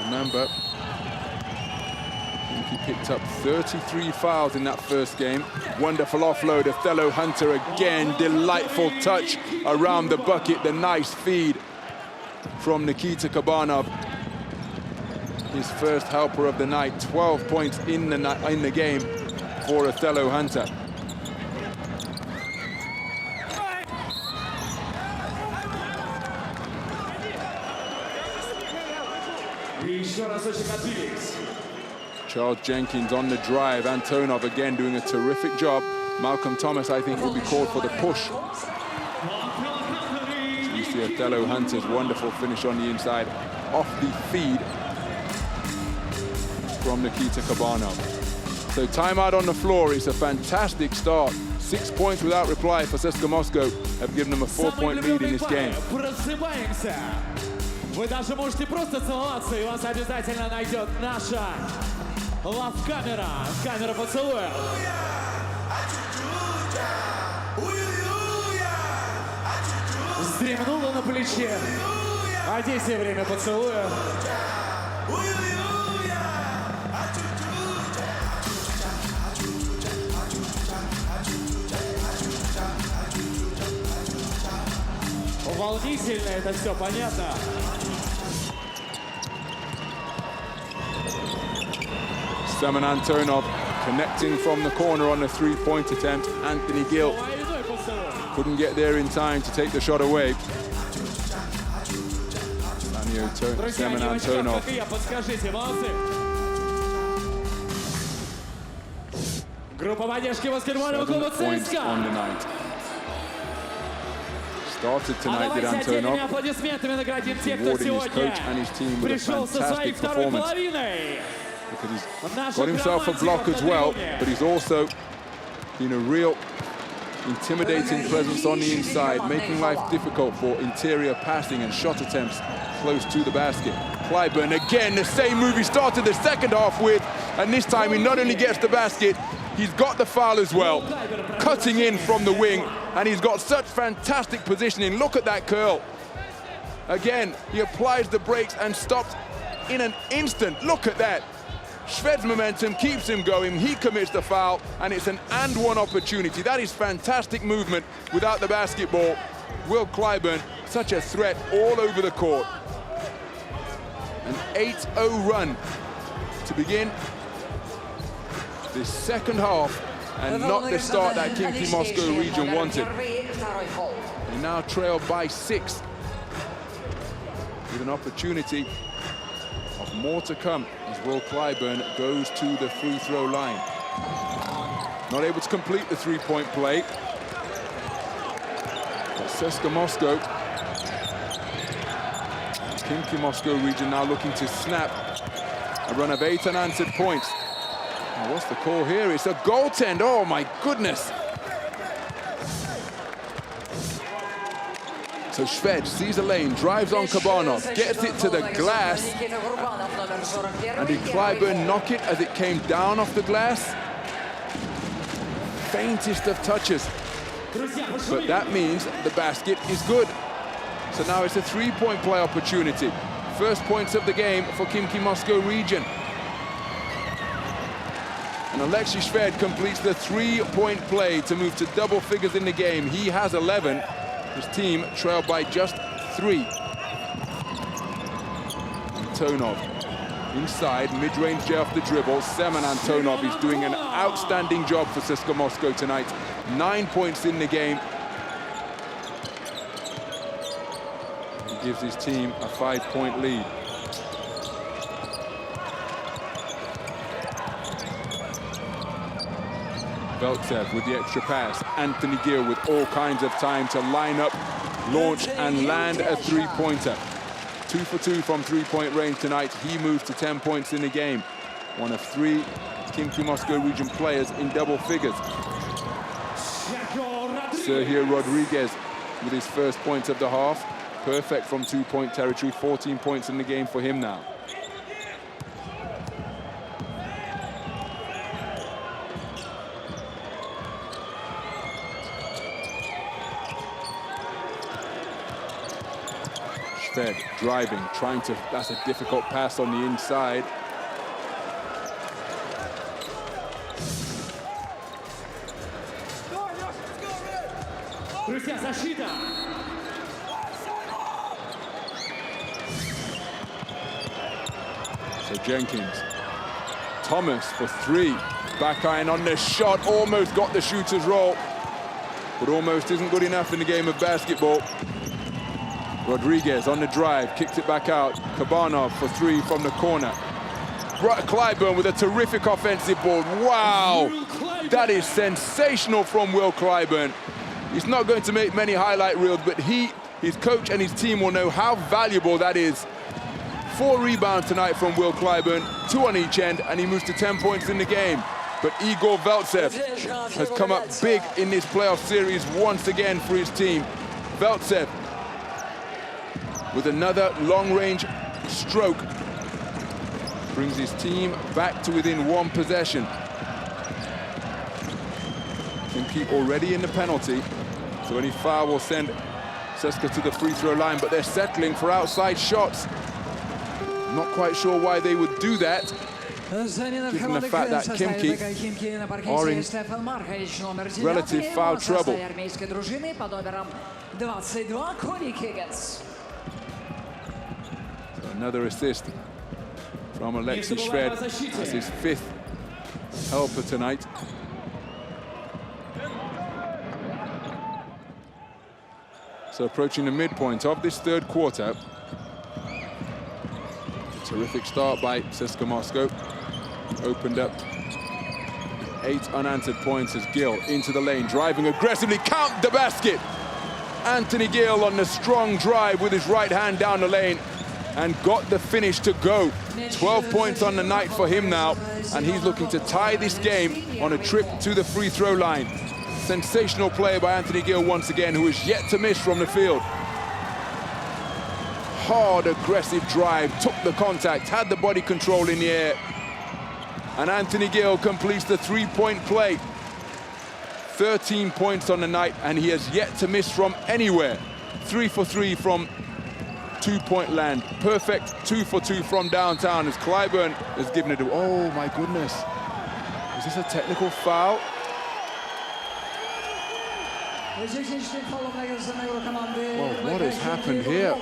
Remember, he picked up 33 fouls in that first game. Wonderful offload, Othello Hunter again. Delightful touch around the bucket. The nice feed from Nikita Kabanov. His first helper of the night. 12 points in the game for Othello Hunter. Charles Jenkins on the drive. Antonov again doing a terrific job. Malcolm Thomas, I think, will be called for the push. So you see Othello Hunter's wonderful finish on the inside off the feed from Nikita Kabanov. So timeout on the floor. It's a fantastic start. 6 points without reply for CSKA Moscow have given them a 4-point lead in this game. Вы даже можете просто целоваться, и вас обязательно найдет наша лав-камера, камера поцелуя. Вздремнула на плече. Одессе время поцелуя. Волнительно, это все понятно. Semen Antonov connecting from the corner on the 3-point attempt. Anthony Gill couldn't get there in time to take the shot away. Semen Antonov. 7 points on the night. Started tonight, did Antonov, rewarding his coach and his team with a fantastic performance. Because he's got himself a block as well, but he's also been a real intimidating presence on the inside, making life difficult for interior passing and shot attempts close to the basket. Clyburn again, the same move he started the second half with, and this time he not only gets the basket, he's got the foul as well, cutting in from the wing, and he's got such fantastic positioning. Look at that curl. Again, he applies the brakes and stops in an instant. Look at that. Shved's momentum keeps him going. He commits the foul, and it's an and-one opportunity. That is fantastic movement without the basketball. Will Clyburn, such a threat all over the court. An 8-0 run to begin this second half, and not the start that Khimki Moscow region wanted. They now trail by 6 with an opportunity of more to come as Will Clyburn goes to the free throw line. Not able to complete the 3-point play. But CSKA Moscow Khimki Moscow region now looking to snap a run of 8 unanswered points. Now, what's the call here? It's a goaltend. Oh, my goodness. So Shved sees a lane, drives on Kabanov, gets it to the glass. And did Clyburn knock it as it came down off the glass? Faintest of touches. But that means the basket is good. So now it's a 3-point play opportunity. First points of the game for Khimki Moscow region. And Alexei Shved completes the 3-point play to move to double figures in the game. He has 11. His team trailed by just 3. Antonov inside, mid-range J off the dribble. Semen Antonov is doing an outstanding job for CSKA Moscow tonight. 9 points in the game. He gives his team a 5-point lead. Veltsev with the extra pass. Anthony Gill with all kinds of time to line up, launch and land a 3-pointer. 2 for 2 from 3-point range tonight. He moves to 10 points in the game. One of 3 Khimki Moscow region players in double figures. Sergio Rodriguez with his first point of the half. Perfect from 2-point territory. 14 points in the game for him now. Shved driving, trying to, that's a difficult pass on the inside. So Jenkins. Thomas for 3. Back iron on the shot, almost got the shooter's roll. But almost isn't good enough in the game of basketball. Rodriguez on the drive, kicks it back out. Kabanov for 3 from the corner. Clyburn with a terrific offensive board. Wow, that is sensational from Will Clyburn. He's not going to make many highlight reels, but his coach and his team will know how valuable that is. 4 rebounds tonight from Will Clyburn, 2 on each end, and he moves to 10 points in the game. But Igor Veltsev has come up big in this playoff series once again for his team. Veltsev with another long-range stroke brings his team back to within 1 possession. Khimki already in the penalty, so any foul will send CSKA to the free throw line, but they're settling for outside shots. Not quite sure why they would do that, given the fact that Khimki are in relative foul trouble. Another assist from Alexei Shved. That's his 5th helper tonight. So approaching the midpoint of this 3rd quarter. Terrific start by CSKA Moscow. Opened up 8 unanswered points as Gill into the lane, driving aggressively, count the basket! Anthony Gill on the strong drive with his right hand down the lane and got the finish to go. 12 points on the night for him now, and he's looking to tie this game on a trip to the free throw line. Sensational play by Anthony Gill once again, who is yet to miss from the field. Hard, aggressive drive, took the contact, had the body control in the air. And Anthony Gill completes the 3-point play. 13 points on the night, and he has yet to miss from anywhere. 3 for 3 from 2-point land. Perfect 2 for 2 from downtown as Clyburn has given it. Oh my goodness. Is this a technical foul? Well, what has happened here?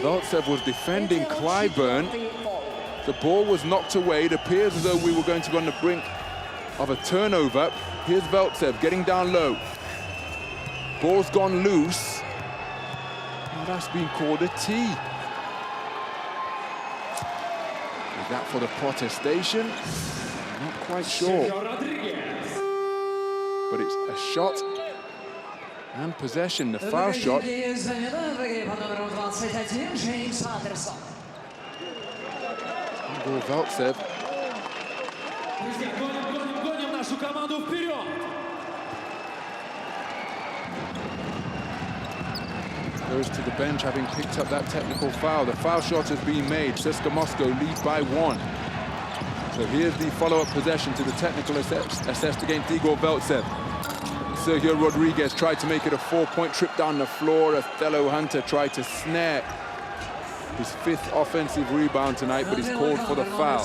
Veltsev was defending Clyburn. The ball was knocked away. It appears as though we were going to go on the brink of a turnover. Here's Veltsev getting down low. Ball's gone loose. And that's been called a tee. Is that for the protestation? I'm not quite sure. But it's a shot And possession, the foul shot. Igor Veltsev. Друзья, гоним нашу команду вперед! Goes to the bench, having picked up that technical foul. The foul shot has been made. CSKA Moscow lead by 1. So here's the follow-up possession to the technical assessed against Igor Veltsev. Sergio Rodriguez tried to make it a 4-point trip down the floor. Othello Hunter tried to snare his 5th offensive rebound tonight, but he's called for the foul.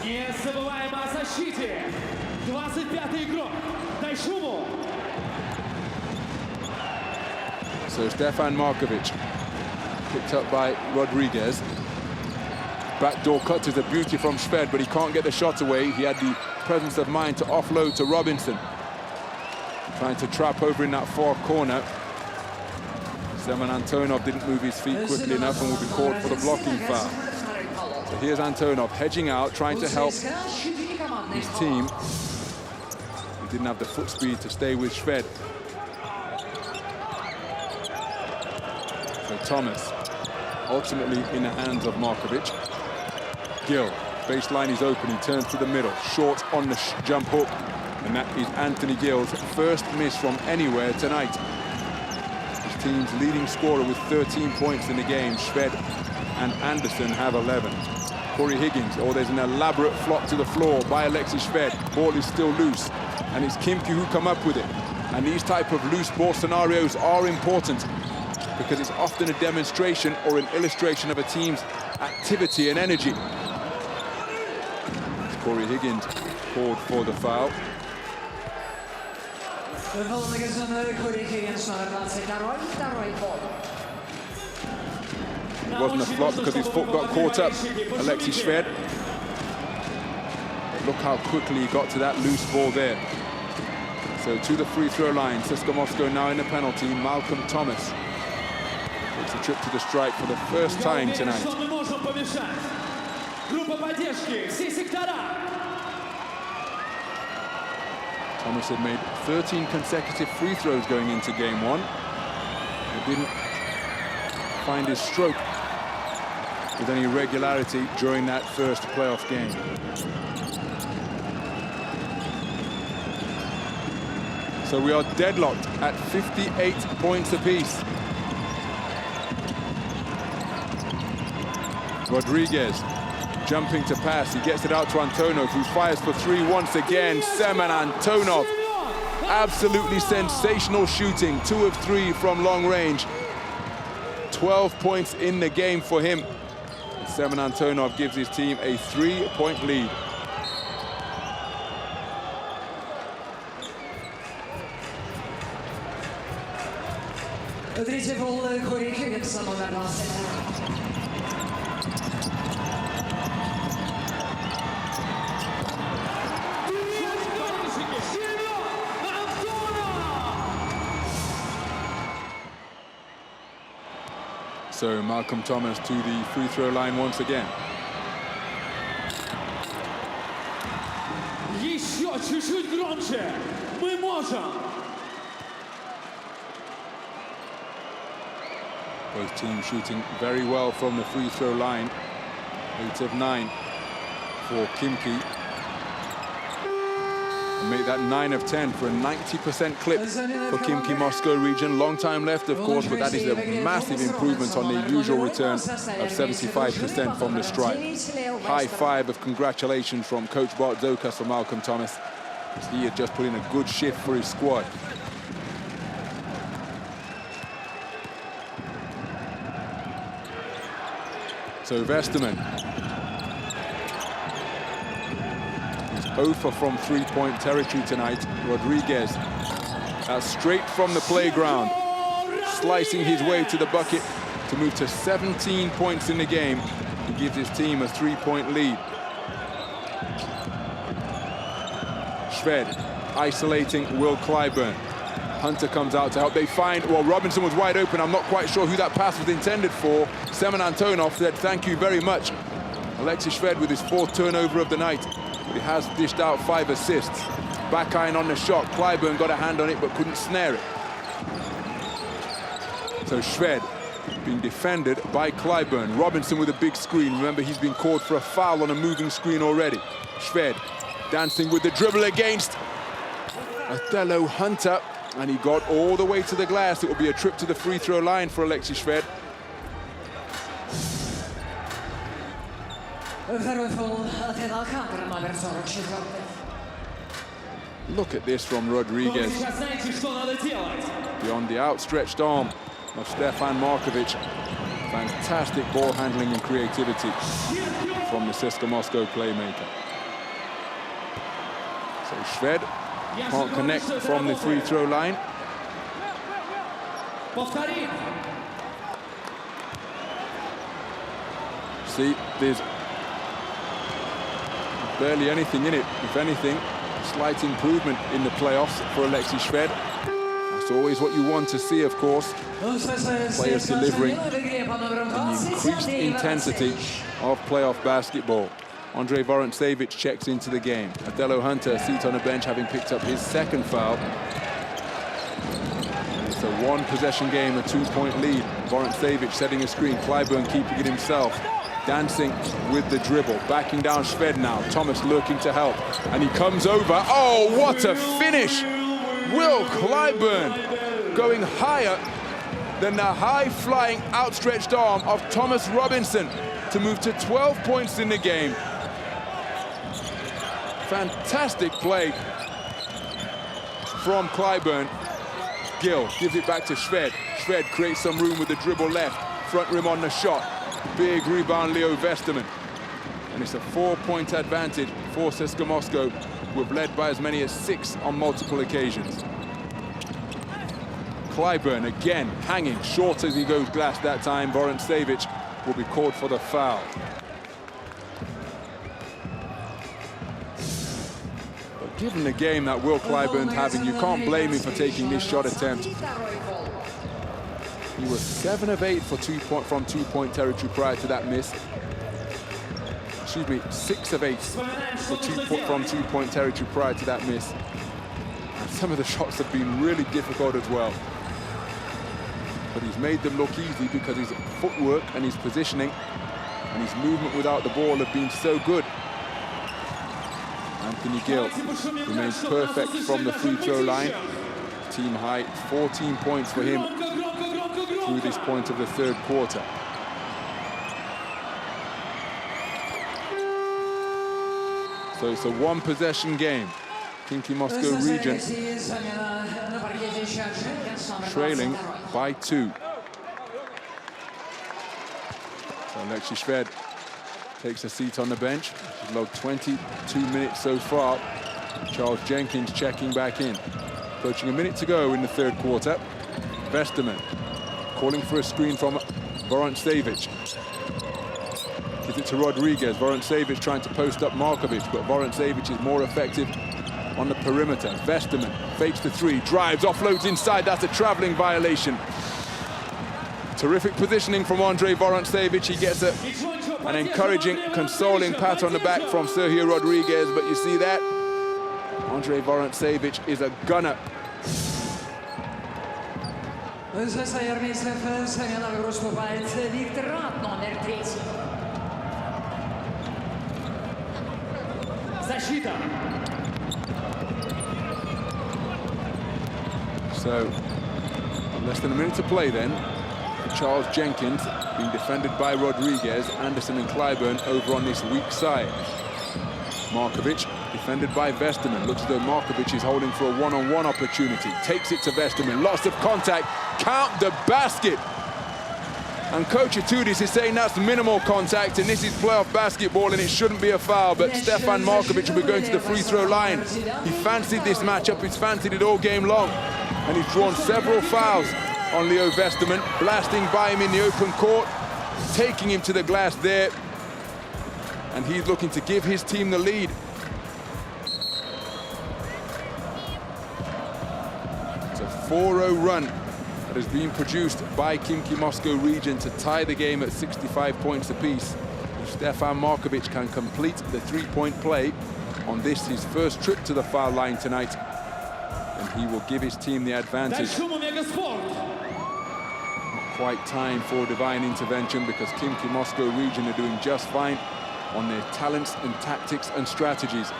Не забываем о защите. 25-й игрок. Дай шуму. So Stefan Markovic picked up by Rodriguez. Backdoor cut is a beauty from Shved, but he can't get the shot away. He had the presence of mind to offload to Robinson. Trying to trap over in that far corner. Semen Antonov didn't move his feet quickly enough and will be called for the blocking foul. So here's Antonov hedging out, trying to help his team. He didn't have the foot speed to stay with Shved. So Thomas, ultimately in the hands of Markovic. Gill, baseline is open, he turns to the middle. Short on the jump hook. And that is Anthony Gill's first miss from anywhere tonight. His team's leading scorer with 13 points in the game. Shved and Anderson have 11. Corey Higgins, there's an elaborate flop to the floor by Alexis Shved. Ball is still loose, and it's Khimki who come up with it. And these type of loose ball scenarios are important because it's often a demonstration or an illustration of a team's activity and energy. Corey Higgins called for the foul. It wasn't a flop because his foot got caught up, Alexis Shved. Look how quickly he got to that loose ball there. So to the free throw line, CSKA Moscow now in the penalty. Malcolm Thomas takes a trip to the stripe for the first time tonight. Thomas had made 13 consecutive free throws going into game 1. He didn't find his stroke with any regularity during that first playoff game. So we are deadlocked at 58 points apiece. Rodriguez jumping to pass. He gets it out to Antonov, who fires for 3 once again. Semen Antonov, absolutely sensational shooting. 2 of 3 from long range. 12 points in the game for him. Semen Antonov gives his team a 3-point lead. So Malcolm Thomas to the free throw line once again. Еще чуть-чуть громче. Мы можем. Both teams shooting very well from the free throw line. 8 of 9 for Khimki. And make that 9 of 10 for a 90% clip for Khimki Moscow region. Long time left, of course, but that is a massive improvement on the usual return of 75% from the stripe. High five of congratulations from Coach Bart Zokas for Malcolm Thomas, as he had just put in a good shift for his squad. So Vesterman. 0 from 3-point territory tonight. Rodriguez, straight from the playground, slicing his way to the bucket to move to 17 points in the game. He gives his team a 3-point lead. Shved isolating Will Clyburn. Hunter comes out to help. They find, well, Robinson was wide open. I'm not quite sure who that pass was intended for. Semen Antonov said, thank you very much. Alexis Shved with his 4th turnover of the night. But he has dished out 5 assists. Back iron on the shot. Clyburn got a hand on it but couldn't snare it. So Shved being defended by Clyburn. Robinson with a big screen. Remember, he's been called for a foul on a moving screen already. Shved dancing with the dribble against Othello Hunter. And he got all the way to the glass. It will be a trip to the free throw line for Alexis Shved. Look at this from Rodriguez. Beyond the outstretched arm of Stefan Markovic. Fantastic ball handling and creativity from the CSKA Moscow playmaker. So Shved can't connect from the free throw line. See, there's barely anything in it. If anything, slight improvement in the playoffs for Alexis Shved. That's always what you want to see, of course. Players delivering the increased intensity of playoff basketball. Andrei Vorontsevich checks into the game. Othello Hunter, a seat on the bench, having picked up his 2nd foul. It's a 1-possession game, a 2-point lead. Vorontsevich setting a screen, Clyburn keeping it himself. Dancing with the dribble, backing down Shved now. Thomas lurking to help, and he comes over. Oh, what a finish! Will Clyburn going higher than the high-flying, outstretched arm of Thomas Robinson to move to 12 points in the game. Fantastic play from Clyburn. Gill gives it back to Shved. Shved creates some room with the dribble left. Front rim on the shot. Big rebound, Leo Vesterman. And it's a 4-point advantage for CSKA Moscow, who have led by as many as 6 on multiple occasions. Clyburn again hanging short as he goes glass that time. Vorontsevich will be called for the foul. But given the game that Will Clyburn's having, you can't blame him for taking this shot attempt. He was 7 of 8 from 2-point territory prior to that miss. Excuse me, 6 of 8 from 2-point territory prior to that miss. And some of the shots have been really difficult as well. But he's made them look easy because his footwork and his positioning and his movement without the ball have been so good. Anthony Gill remains perfect from the free throw line. Team high, 14 points for him through this point of the 3rd quarter. So it's a 1-possession game. Khimki Moscow region trailing by 2. So Alexis Shved takes a seat on the bench. He's logged 22 minutes so far. Charles Jenkins checking back in. Approaching a minute to go in the 3rd quarter. Vesterman calling for a screen from Vorontsevich. Gives it to Rodriguez. Vorontsevich trying to post up Markovic, but Vorontsevich is more effective on the perimeter. Vesterman fakes the 3, drives, offloads inside. That's a traveling violation. Terrific positioning from Andrei Vorontsevich. He gets an encouraging, consoling pat on the back from Sergio Rodriguez, but you see that? Andrei Vorontsevich is a gunner. So, less than a minute to play then. Charles Jenkins being defended by Rodriguez, Anderson and Clyburn over on this weak side. Markovic defended by Vesterman. Looks as though Markovic is holding for a one-on-one opportunity. Takes it to Vesterman. Lots of contact. Count the basket. And Coach Atudis is saying that's minimal contact, and this is playoff basketball, and it shouldn't be a foul. But Stefan Markovic will be going to the free throw line. He fancied this matchup. He's fancied it all game long. And he's drawn several fouls on Leo Vesterman, blasting by him in the open court, taking him to the glass there. And he's looking to give his team the lead. It's a 4-0 run that has been produced by Khimki Moscow region to tie the game at 65 points apiece. Stefan Markovic can complete the three-point play on this, his first trip to the foul line tonight, and he will give his team the advantage. Not quite time for divine intervention because Khimki Moscow region are doing just fine on their talents and tactics and strategies.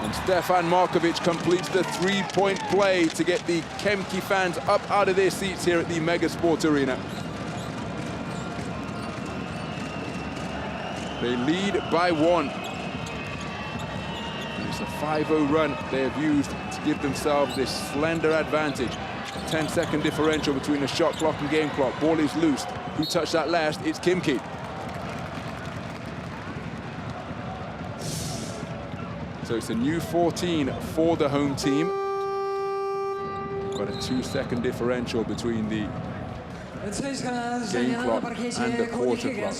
And Stefan Markovic completes the three-point play to get the Khimki fans up out of their seats here at the Megasport Arena. They lead by 1. And it's a 5-0 run they have used to give themselves this slender advantage. 10-second differential between the shot clock and game clock. Ball is loose. Who touched that last? It's Khimki. So it's a new 14 for the home team. Got a 2-second differential between the game clock and the quarter clock.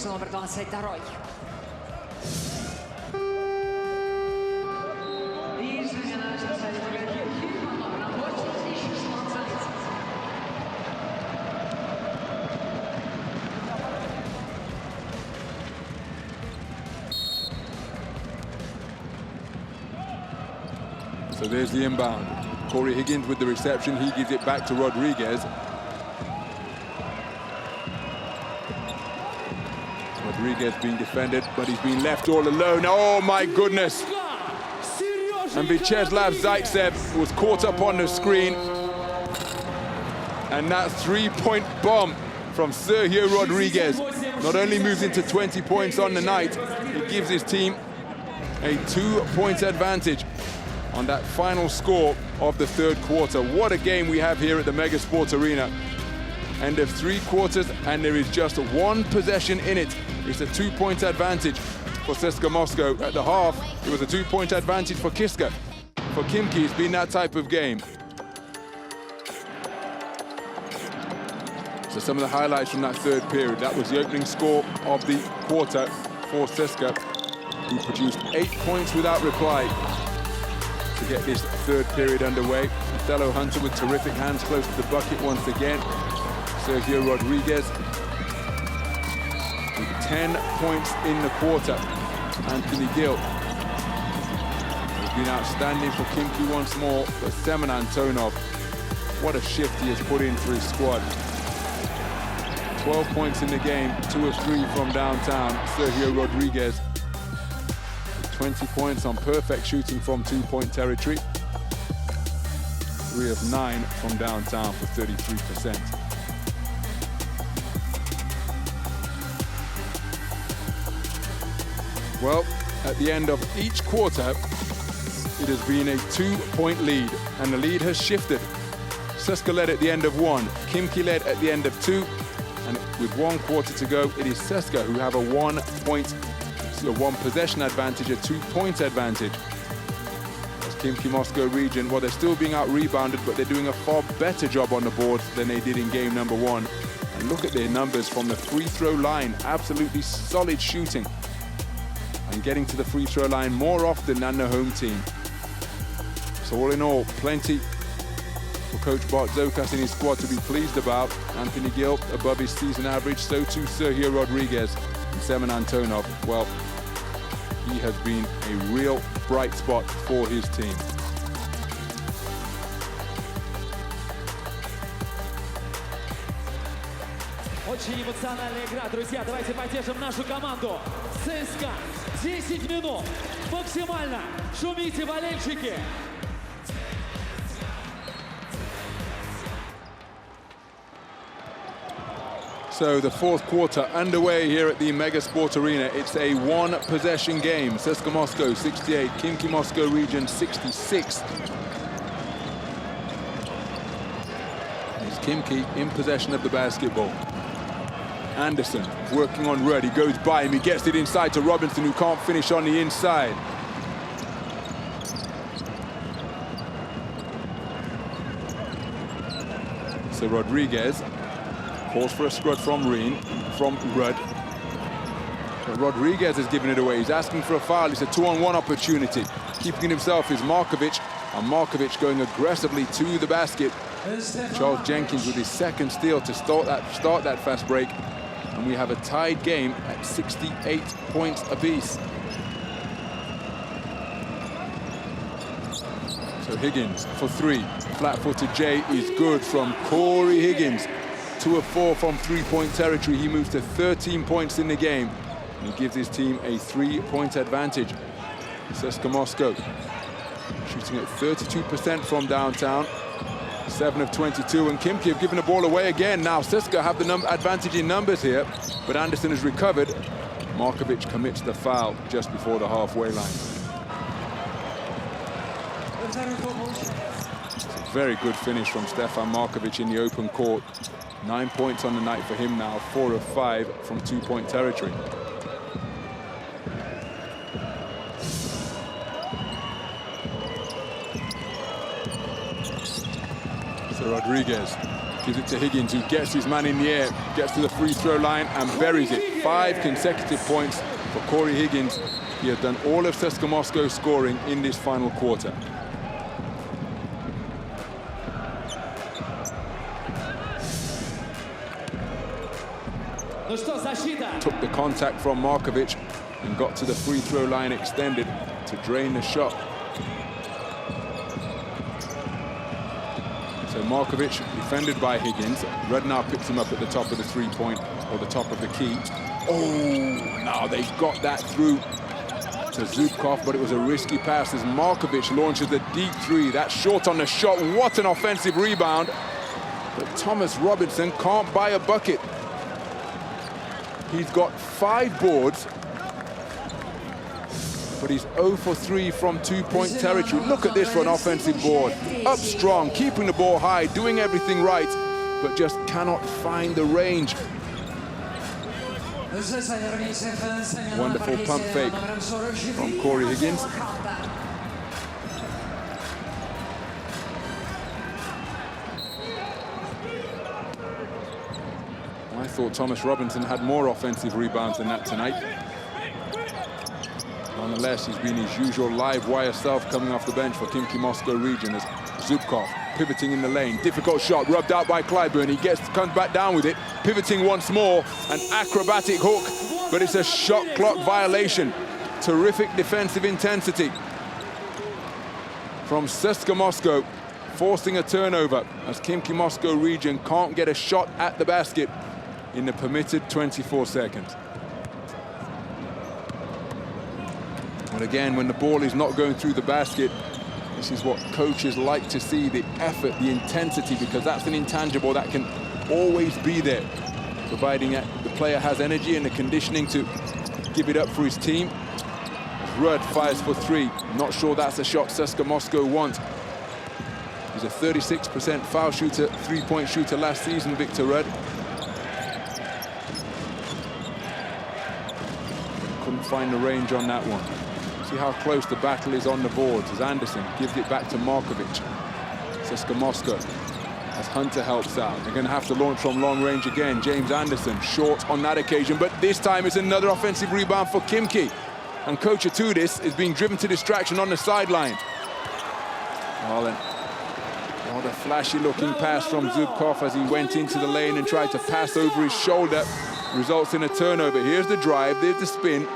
So there's the inbound. Corey Higgins with the reception. He gives it back to Rodriguez. Rodriguez being defended, but he's been left all alone. Oh my goodness! And Vyacheslav Zaitsev was caught up on the screen. And that three-point bomb from Sergio Rodriguez not only moves into 20 points on the night, it gives his team a 2-point advantage on that final score of the third quarter. What a game we have here at the Megasport Arena. End of 3 quarters, and there is just 1 possession in it. It's a 2-point advantage for CSKA Moscow. At the half, it was a 2-point advantage for Kiska. For Khimki, it's been that type of game. So some of the highlights from that third period. That was the opening score of the quarter for CSKA, who produced 8 points without reply to get this third period underway. Othello Hunter with terrific hands close to the bucket once again. Sergio Rodriguez with 10 points in the quarter. Anthony Gill has been outstanding for Khimki once more, but Semen Antonov, what a shift he has put in for his squad. 12 points in the game, 2 of 3 from downtown. Sergio Rodriguez 20 points on perfect shooting from 2-point territory. 3 of 9 from downtown for 33%. Well, at the end of each quarter, it has been a 2-point lead, and the lead has shifted. CSKA led at the end of 1, Khimki led at the end of 2, and with 1 quarter to go, it is CSKA who have a 1 possession advantage, a 2-point advantage. As Khimki Moscow region, well, they're still being out-rebounded, but they're doing a far better job on the board than they did in game number 1. And look at their numbers from the free throw line, absolutely solid shooting. And getting to the free throw line more often than the home team. So all in all, plenty for Coach Bart Zokas and his squad to be pleased about. Anthony Gill above his season average, so too Sergio Rodriguez and Semen Antonov. Well, he has been a real bright spot for his team. Очень эмоциональная игра, друзья. Давайте поддержим нашу команду. ЦСКА. 10 минут. Максимально. Шумите, болельщики. So the fourth quarter underway here at the Megasport Arena. It's a 1-possession game. CSKA Moscow 68, Khimki Moscow region 66. It's Khimki in possession of the basketball. Anderson working on Rudd. He goes by him. He gets it inside to Robinson, who can't finish on the inside. So Rodriguez calls for a scrub from Rudd. But Rodriguez has given it away. He's asking for a foul. It's a 2-on-1 opportunity. Keeping himself is Markovic. And Markovic going aggressively to the basket. Charles Jenkins with his second steal to start that fast break. And And we have a tied game at 68 points apiece. So Higgins for three. Flat-footed J is good from Corey Higgins. 2 of 4 from three-point territory. He moves to 13 points in the game. And he gives his team a 3-point advantage. CSKA Moscow shooting at 32% from downtown. 7 of 22, and Khimki have given the ball away again. Now CSKA have the advantage in numbers here, but Anderson has recovered. Markovic commits the foul just before the halfway line. It's a very good finish from Stefan Markovic in the open court. 9 points on the night for him now, 4 of 5 from two-point territory. So Rodriguez gives it to Higgins, who gets his man in the air, gets to the free throw line and buries it. 5 consecutive points for Corey Higgins. He has done all of CSKA Moscow scoring in this final quarter. Took the contact from Markovic and got to the free throw line extended to drain the shot. So Markovic defended by Higgins. Rudd now picks him up at the top of the three-point, or the top of the key. Oh, now they got that through to Zubkov, but it was a risky pass as Markovic launches a deep three. That's short on the shot. What an offensive rebound. But Thomas Robinson can't buy a bucket. He's got 5 boards, but he's 0 for 3 from two-point territory. Look at this for an offensive board. Up strong, keeping the ball high, doing everything right, but just cannot find the range. Wonderful pump fake from Corey Higgins. I thought Thomas Robinson had more offensive rebounds than that tonight. Nonetheless, he's been his usual live wire self coming off the bench for Khimki Moscow region as Zubkov pivoting in the lane. Difficult shot, rubbed out by Clyburn. He comes back down with it, pivoting once more. An acrobatic hook, but it's a shot clock violation. Terrific defensive intensity from CSKA Moscow, forcing a turnover as Khimki Moscow region can't get a shot at the basket in the permitted 24 seconds. But again, when the ball is not going through the basket, this is what coaches like to see, the effort, the intensity, because that's an intangible that can always be there, providing that the player has energy and the conditioning to give it up for his team. Rudd fires for 3. Not sure that's a shot CSKA Moscow wants. He's a 36% foul shooter, three-point shooter last season, Victor Rudd. Couldn't find the range on that one. See how close the battle is on the boards as Anderson gives it back to Markovic. CSKA Moscow, as Hunter helps out. They're going to have to launch from long range again. James Anderson short on that occasion, but this time it's another offensive rebound for Khimki. And Coach Atudis is being driven to distraction on the sideline. Well, then, what a flashy-looking pass from Zubkov as he went into the lane and tried to pass over his shoulder. Results in a turnover. Here's the drive, there's the spin.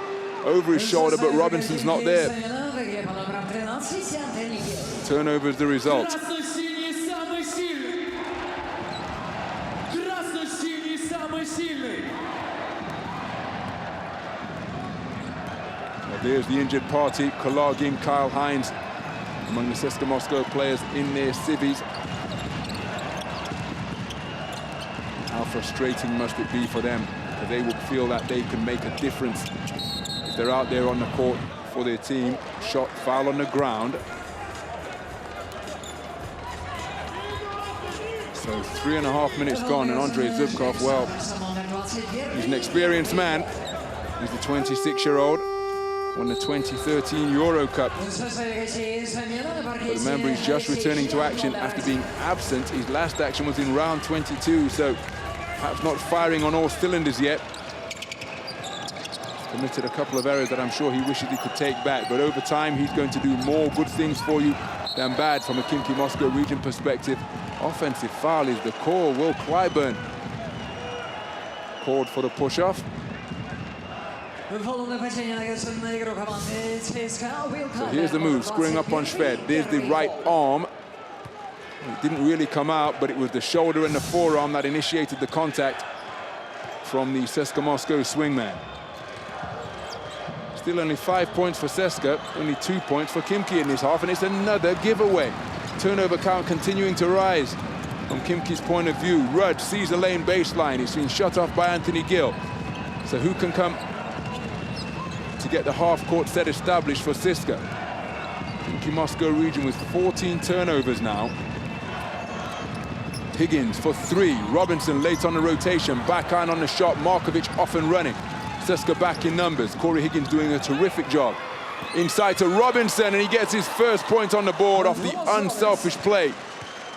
Over his shoulder, but Robinson's not there. Turnover is the result. Well, there's the injured party. Kalagin, Kyle Hines, among the CSKA Moscow players in their civvies. How frustrating must it be for them, because they will feel that they can make a difference. They're out there on the court for their team. Shot, foul on the ground. So 3.5 minutes gone, and Andrei Zubkov, well, he's an experienced man. He's the 26-year-old, won the 2013 EuroCup. But remember, he's just returning to action after being absent. His last action was in round 22, so perhaps not firing on all cylinders yet. Committed a couple of errors that I'm sure he wishes he could take back, but over time he's going to do more good things for you than bad from a Khimki Moscow region perspective. Offensive foul is the call. Will Clyburn called for the push-off. So here's the move, screwing up on Shved. There's the right arm. It didn't really come out, but it was the shoulder and the forearm that initiated the contact from the CSKA Moscow swingman. Still only 5 points for CSKA, only 2 points for Khimki in this half, and it's another giveaway. Turnover count continuing to rise. From Khimki's point of view, Rudd sees the lane baseline. He's been shut off by Anthony Gill. So who can come to get the half-court set established for CSKA? Khimki Moscow region with 14 turnovers now. Higgins for 3. Robinson late on the rotation. Backhand on the shot. Markovic off and running. CSKA back in numbers. Corey Higgins doing a terrific job. Inside to Robinson, and he gets his first point on the board off the unselfish play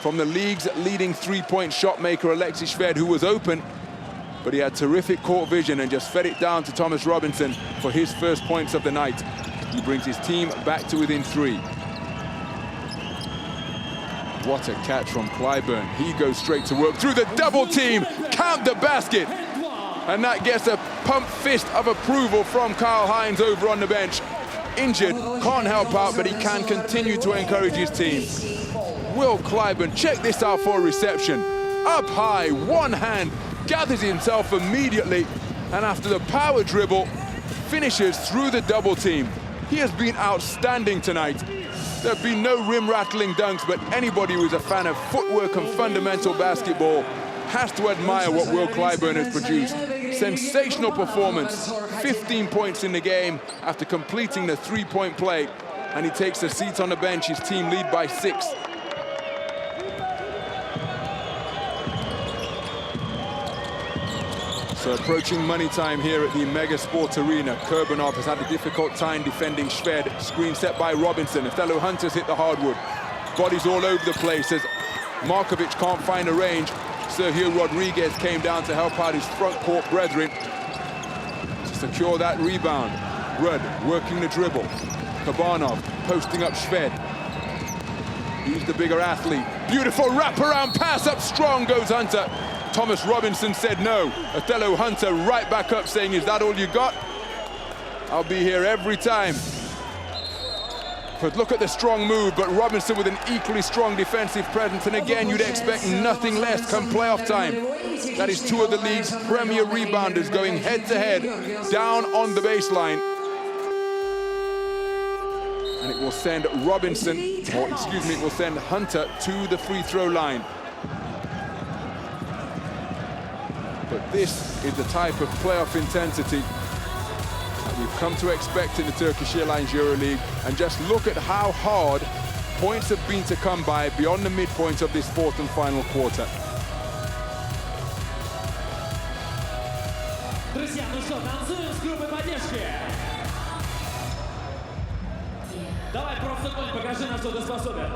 from the league's leading three-point shot maker, Alexis Shved, who was open, but he had terrific court vision and just fed it down to Thomas Robinson for his first points of the night. He brings his team back to within 3. What a catch from Clyburn. He goes straight to work through the double team, count the basket. And that gets a pump fist of approval from Kyle Hines over on the bench. Injured, can't help out, but he can continue to encourage his team. Will Clyburn, check this out for a reception. Up high, one hand, gathers himself immediately, and after the power dribble, finishes through the double team. He has been outstanding tonight. There have been no rim-rattling dunks, but anybody who is a fan of footwork and fundamental basketball has to admire what Will Clyburn has produced. Sensational performance, 15 points in the game after completing the three-point play, and he takes a seat on the bench. His team lead by 6. So approaching money time here at the Mega Sport Arena. Kurbanov has had a difficult time defending Shved. Screen set by Robinson. Othello Hunter's hit the hardwood. Bodies all over the place as Markovic can't find a range. Sergio Rodriguez came down to help out his front court brethren to secure that rebound. Rudd working the dribble. Kabanov posting up Shved. He's the bigger athlete. Beautiful wraparound pass up strong goes Hunter. Thomas Robinson said no. Othello Hunter right back up saying, is that all you got? I'll be here every time. But look at the strong move, but Robinson with an equally strong defensive presence, and again, you'd expect nothing less come playoff time. That is 2 of the league's premier rebounders going head-to-head down on the baseline. And it will send Robinson, or excuse me, it will send Hunter to the free throw line. But this is the type of playoff intensity that we've come to expect in the Turkish Airlines EuroLeague. And just look at how hard points have been to come by beyond the midpoint of this 4th and final quarter. Друзья, ну что, танцуем с группой поддержки. Давай, профутболь, покажи, на что ты способен.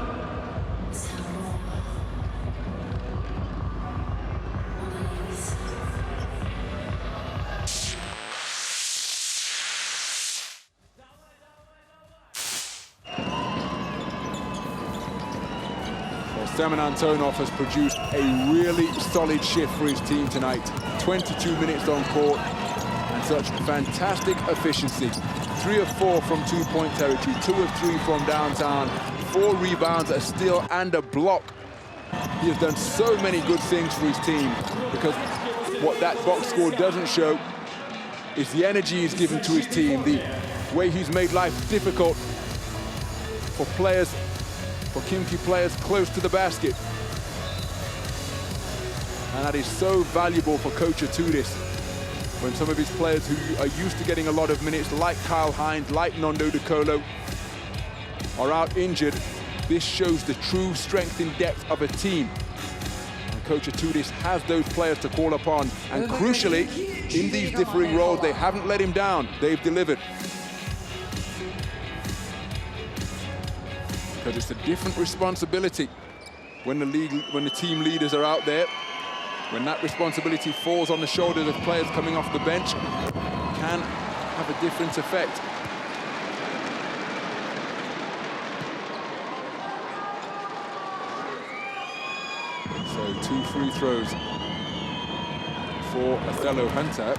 Semen Antonov has produced a really solid shift for his team tonight. 22 minutes on court and such fantastic efficiency. 3 of 4 from 2-point territory, 2 of 3 from downtown, 4 rebounds, a steal and a block. He has done so many good things for his team, because what that box score doesn't show is the energy he's given to his team, the way he's made life difficult for players, for Khimki players close to the basket. And that is so valuable for Coach Adidas when some of his players who are used to getting a lot of minutes, like Kyle Hines, like Nondo De Colo, are out injured. This shows the true strength and depth of a team. And Coach Adidas has those players to call upon. And crucially, in these differing roles, they haven't let him down. They've delivered. Because it's a different responsibility when the team leaders are out there. When that responsibility falls on the shoulders of players coming off the bench, can have a different effect. So 2 free throws for Othello Hunter.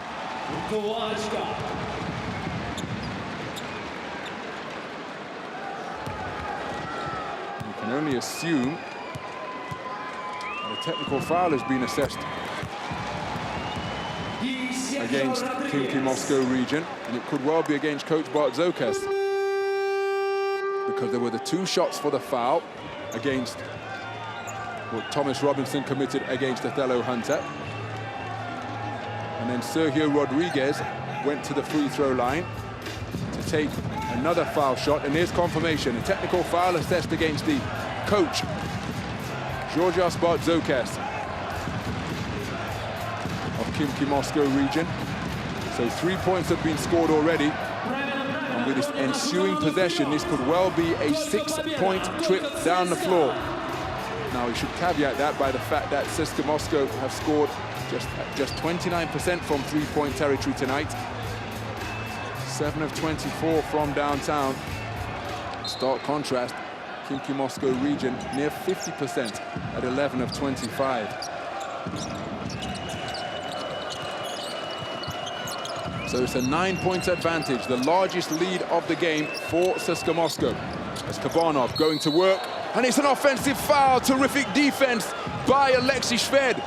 You can only assume that a technical foul has been assessed against Khimki Moscow region, and it could well be against coach Bartzokas, because there were the 2 shots for the foul against what Thomas Robinson committed against Othello Hunter. And then Sergio Rodriguez went to the free throw line to take another foul shot, and here's confirmation. A technical foul assessed against the coach, Georgios Bartzokas of Khimki Moscow region. So 3 points have been scored already. And with this ensuing possession, this could well be a 6-point trip down the floor. Now, we should caveat that by the fact that CSKA Moscow have scored just 29% from 3-point territory tonight. 7 of 24 from downtown. Stark contrast, Khimki Moscow region near 50% at 11 of 25. So it's a 9-point advantage, the largest lead of the game for CSKA Moscow. As Kabanov going to work, and it's an offensive foul. Terrific defense by Alexei Shved.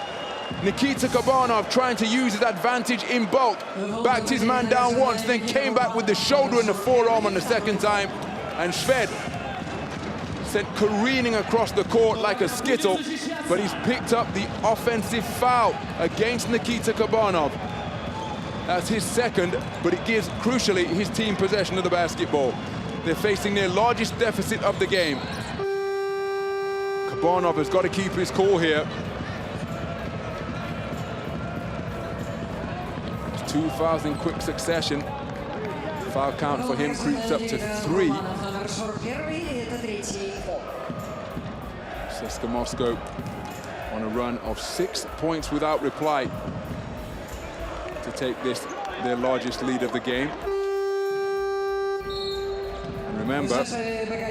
Nikita Kabanov trying to use his advantage in bulk. Backed his man down once, then came back with the shoulder and the forearm on the second time. And Shved sent careening across the court like a skittle, but he's picked up the offensive foul against Nikita Kabanov. That's his second, but it gives, crucially, his team possession of the basketball. They're facing their largest deficit of the game. Kabanov has got to keep his cool here. 2 fouls in quick succession. Foul count for him creeps up to 3. CSKA Moscow on a run of 6 points without reply to take this their largest lead of the game. And remember, CSKA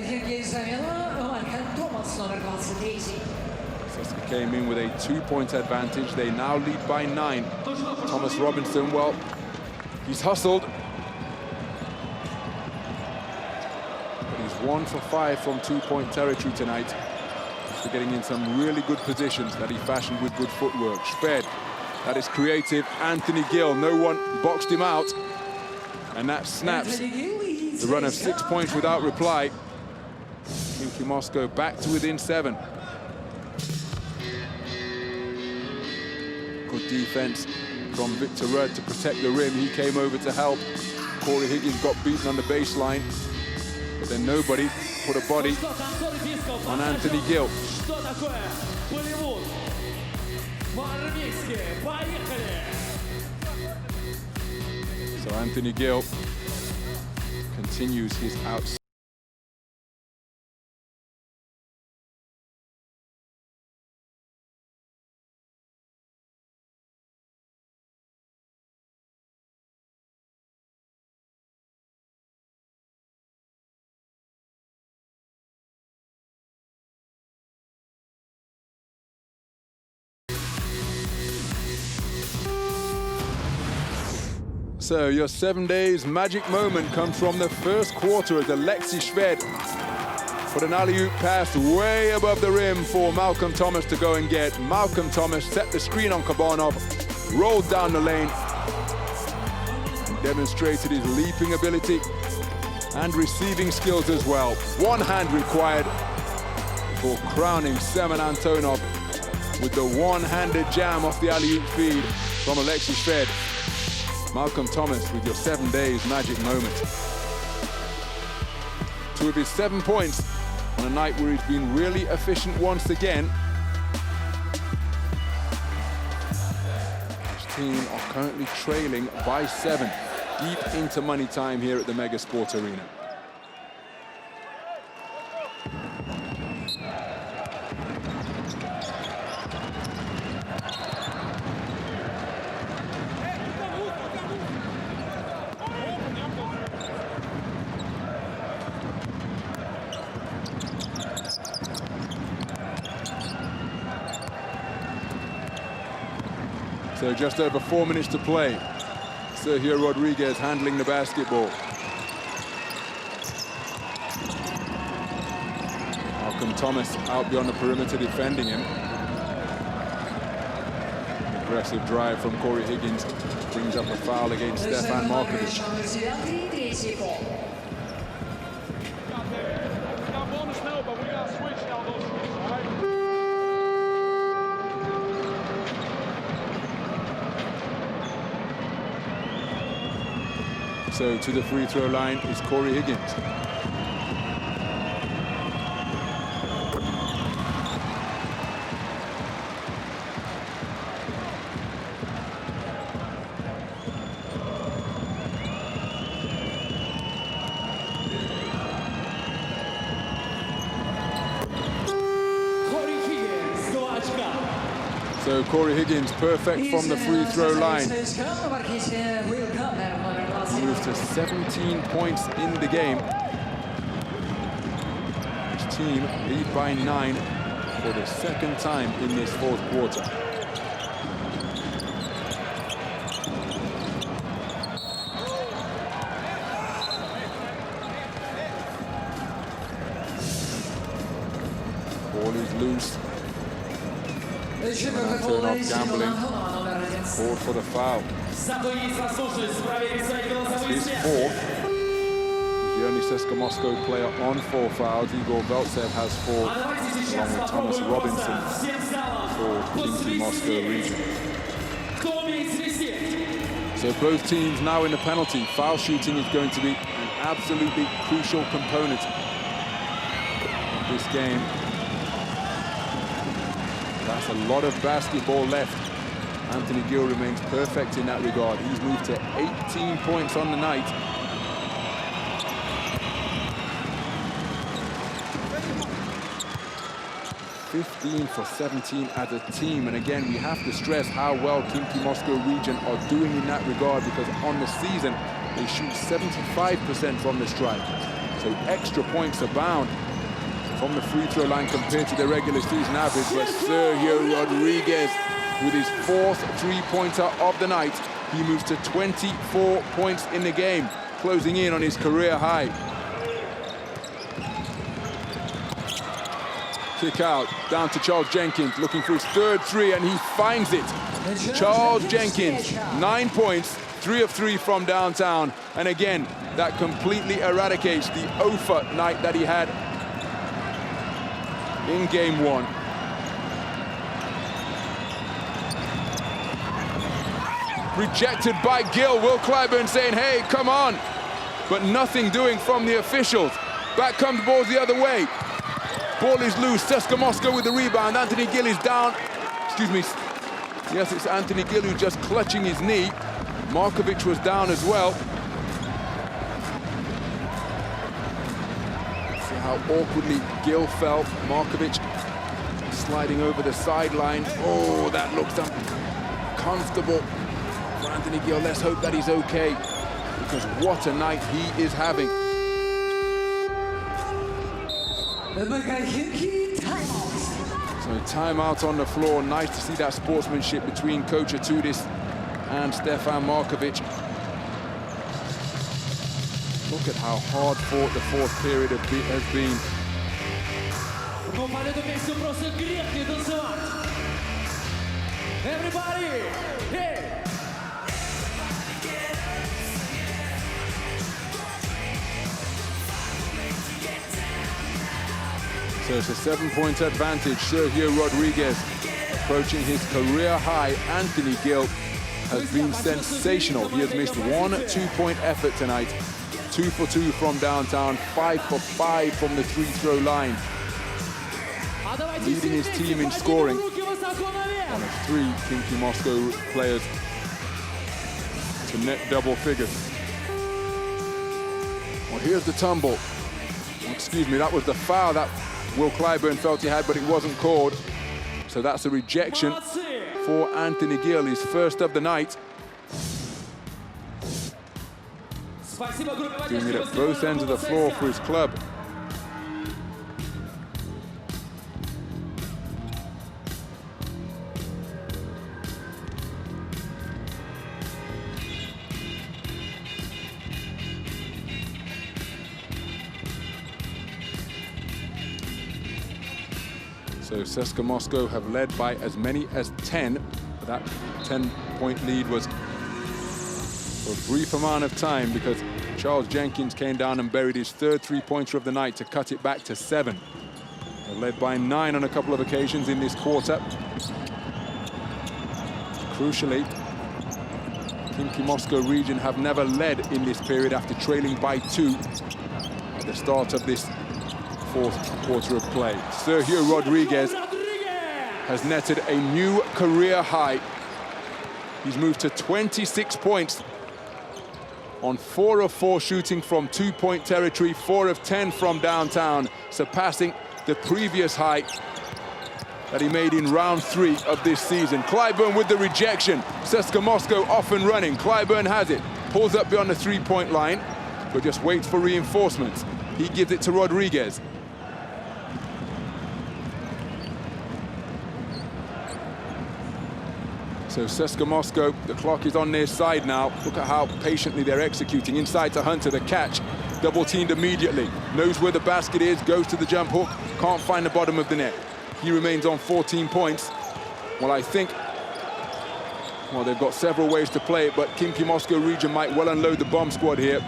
came in with a 2-point advantage. They now lead by 9. Thomas Robinson, well, he's hustled, but he's 1 for 5 from 2-point territory tonight. After getting in some really good positions that he fashioned with good footwork. Shved, that is creative. Anthony Gill, no one boxed him out, and that snaps the run of 6 points without reply. Khimki Moscow back to within 7. Good defense from Victor Rudd to protect the rim. He came over to help. Corey Higgins got beaten on the baseline, but then nobody put a body on Anthony Gill. So Anthony Gill continues his outside. So your 7 days magic moment comes from the first quarter as Alexei Shved put an alley-oop pass way above the rim for Malcolm Thomas to go and get. Malcolm Thomas set the screen on Kabanov, rolled down the lane, and demonstrated his leaping ability and receiving skills as well. 1 hand required for crowning Semen Antonov with the one-handed jam off the alley-oop feed from Alexei Shved. Malcolm Thomas with your 7 days magic moment. 2 of his 7 points on a night where he's been really efficient once again. His team are currently trailing by 7, deep into money time here at the Mega Sport Arena. So just over 4 minutes to play. Sergio Rodriguez handling the basketball. Malcolm Thomas out beyond the perimeter defending him. Aggressive drive from Corey Higgins brings up a foul against Stefan Markovic. So to the free throw line is Corey Higgins. So Corey Higgins perfect from the free throw line. Moves to 17 points in the game. His team lead by 9 for the second time in this fourth quarter. Ball is loose. Turn off gambling. Called for the foul. His fourth. The only CSKA Moscow player on 4 fouls. Igor Veltsev has 4, along with Thomas Robinson for Khimki Moscow region. So both teams now in the penalty. Foul shooting is going to be an absolutely crucial component of this game. That's a lot of basketball left. Anthony Gill remains perfect in that regard. He's moved to 18 points on the night. (15 for 17 as a team. And again, we have to stress how well Khimki Moscow region are doing in that regard, because on the season, they shoot 75% from the stripe. So extra points abound from the free throw line compared to the regular season average. But Sergio Rodriguez, with his 4th three-pointer of the night, he moves to 24 points in the game, closing in on his career high. Kick out, down to Charles Jenkins, looking for his 3rd three, and he finds it. Charles Jenkins, 9 points, 3 of 3 from downtown. And again, that completely eradicates the Ofer night that he had in game 1. Rejected by Gill. Will Clyburn saying, hey, come on. But nothing doing from the officials. Back comes the ball the other way. Ball is loose. CSKA Moscow with the rebound. Anthony Gill is down. Excuse me. Yes, it's Anthony Gill who's just clutching his knee. Markovic was down as well. See how awkwardly Gill fell. Markovic sliding over the sideline. Oh, that looks uncomfortable for Anthony Gill. Let's hope that he's okay, because what a night he is having. So timeout on the floor. Nice to see that sportsmanship between Coach Atudis and Stefan Markovic. Look at how hard fought the fourth period has been. Everybody, hey! So it's a 7-point advantage. Sergio Rodriguez approaching his career high. Anthony Gill has been sensational. He has missed 1 2-point effort tonight. 2 for 2 from downtown, 5 for 5 from the free throw line. Leading his team in scoring. One of 3 Khimki Moscow players to net double figures. Well, here's the tumble. Excuse me, that was the foul that Will Clyburn felt he had, but it wasn't called. So that's a rejection for Anthony Gill, his first of the night. Doing it at both ends of the floor for his club. So CSKA Moscow have led by as many as 10. That 10-point lead was for a brief amount of time because Charles Jenkins came down and buried his third three-pointer of the night to cut it back to 7. They've led by 9 on a couple of occasions in this quarter. Crucially, Khimki Moscow region have never led in this period after trailing by 2 at the start of this fourth quarter of play. Sergio Rodriguez has netted a new career high. He's moved to 26 points on 4 of 4 shooting from 2-point territory, 4 of 10 from downtown, surpassing the previous high that he made in round 3 of this season. Clyburn with the rejection. CSKA Moscow off and running. Clyburn has it, pulls up beyond the 3-point line, but just waits for reinforcements. He gives it to Rodriguez. So CSKA Moscow, the clock is on their side now. Look at how patiently they're executing. Inside to Hunter, the catch. Double teamed immediately. Knows where the basket is, goes to the jump hook, can't find the bottom of the net. He remains on 14 points. Well, I think, well, they've got several ways to play it, but Khimki Moscow region might well unload the bomb squad here.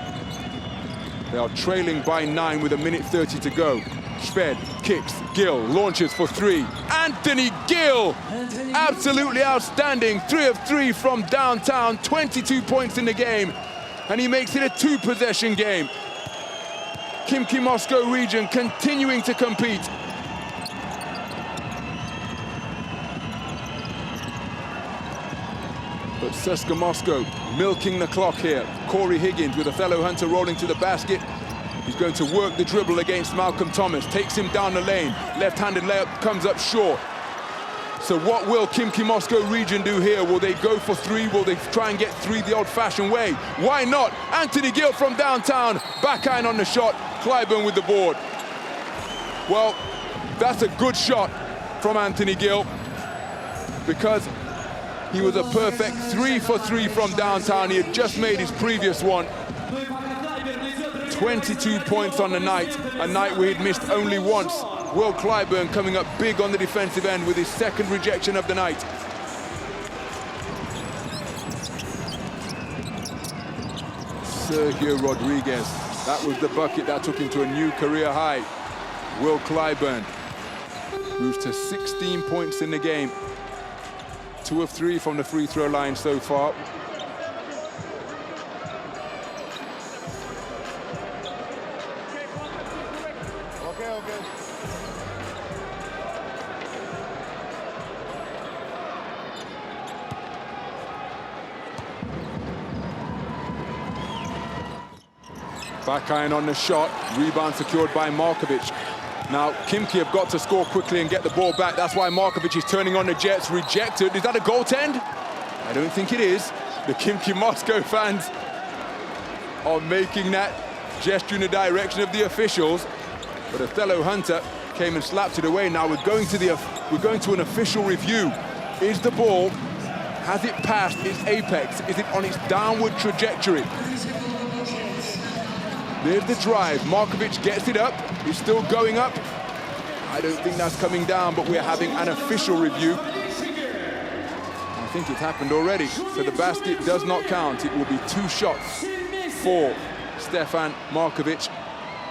They are trailing by 9 with 1:30 to go. Shved kicks, Gill launches for 3. Anthony Gill, absolutely outstanding. 3 of 3 from downtown, 22 points in the game, and he makes it a 2-possession game. Khimki Moscow region continuing to compete. But CSKA Moscow milking the clock here. Corey Higgins with Othello Hunter rolling to the basket. He's going to work the dribble against Malcolm Thomas. Takes him down the lane. Left-handed layup comes up short. So what will Khimki Moscow region do here? Will they go for 3? Will they try and get 3 the old-fashioned way? Why not? Anthony Gill from downtown. Backhand on the shot. Clyburn with the board. Well, that's a good shot from Anthony Gill because he was a perfect 3 for 3 from downtown. He had just made his previous one. 22 points on the night, a night where he'd missed only once. Will Clyburn coming up big on the defensive end with his second rejection of the night. Sergio Rodriguez, that was the bucket that took him to a new career high. Will Clyburn moves to 16 points in the game. 2 of 3 from the free throw line so far. Back iron on the shot, rebound secured by Markovic. Now, Khimki have got to score quickly and get the ball back. That's why Markovic is turning on the Jets. Rejected. Is that a goaltend? I don't think it is. The Khimki Moscow fans are making that gesture in the direction of the officials. But Othello Hunter came and slapped it away. Now we're going to an official review. Is the ball, has it passed its apex? Is it on its downward trajectory? There's the drive. Markovic gets it up. He's still going up. I don't think that's coming down, but we're having an official review. I think it's happened already. So the basket does not count. It will be 2 shots for Stefan Markovic,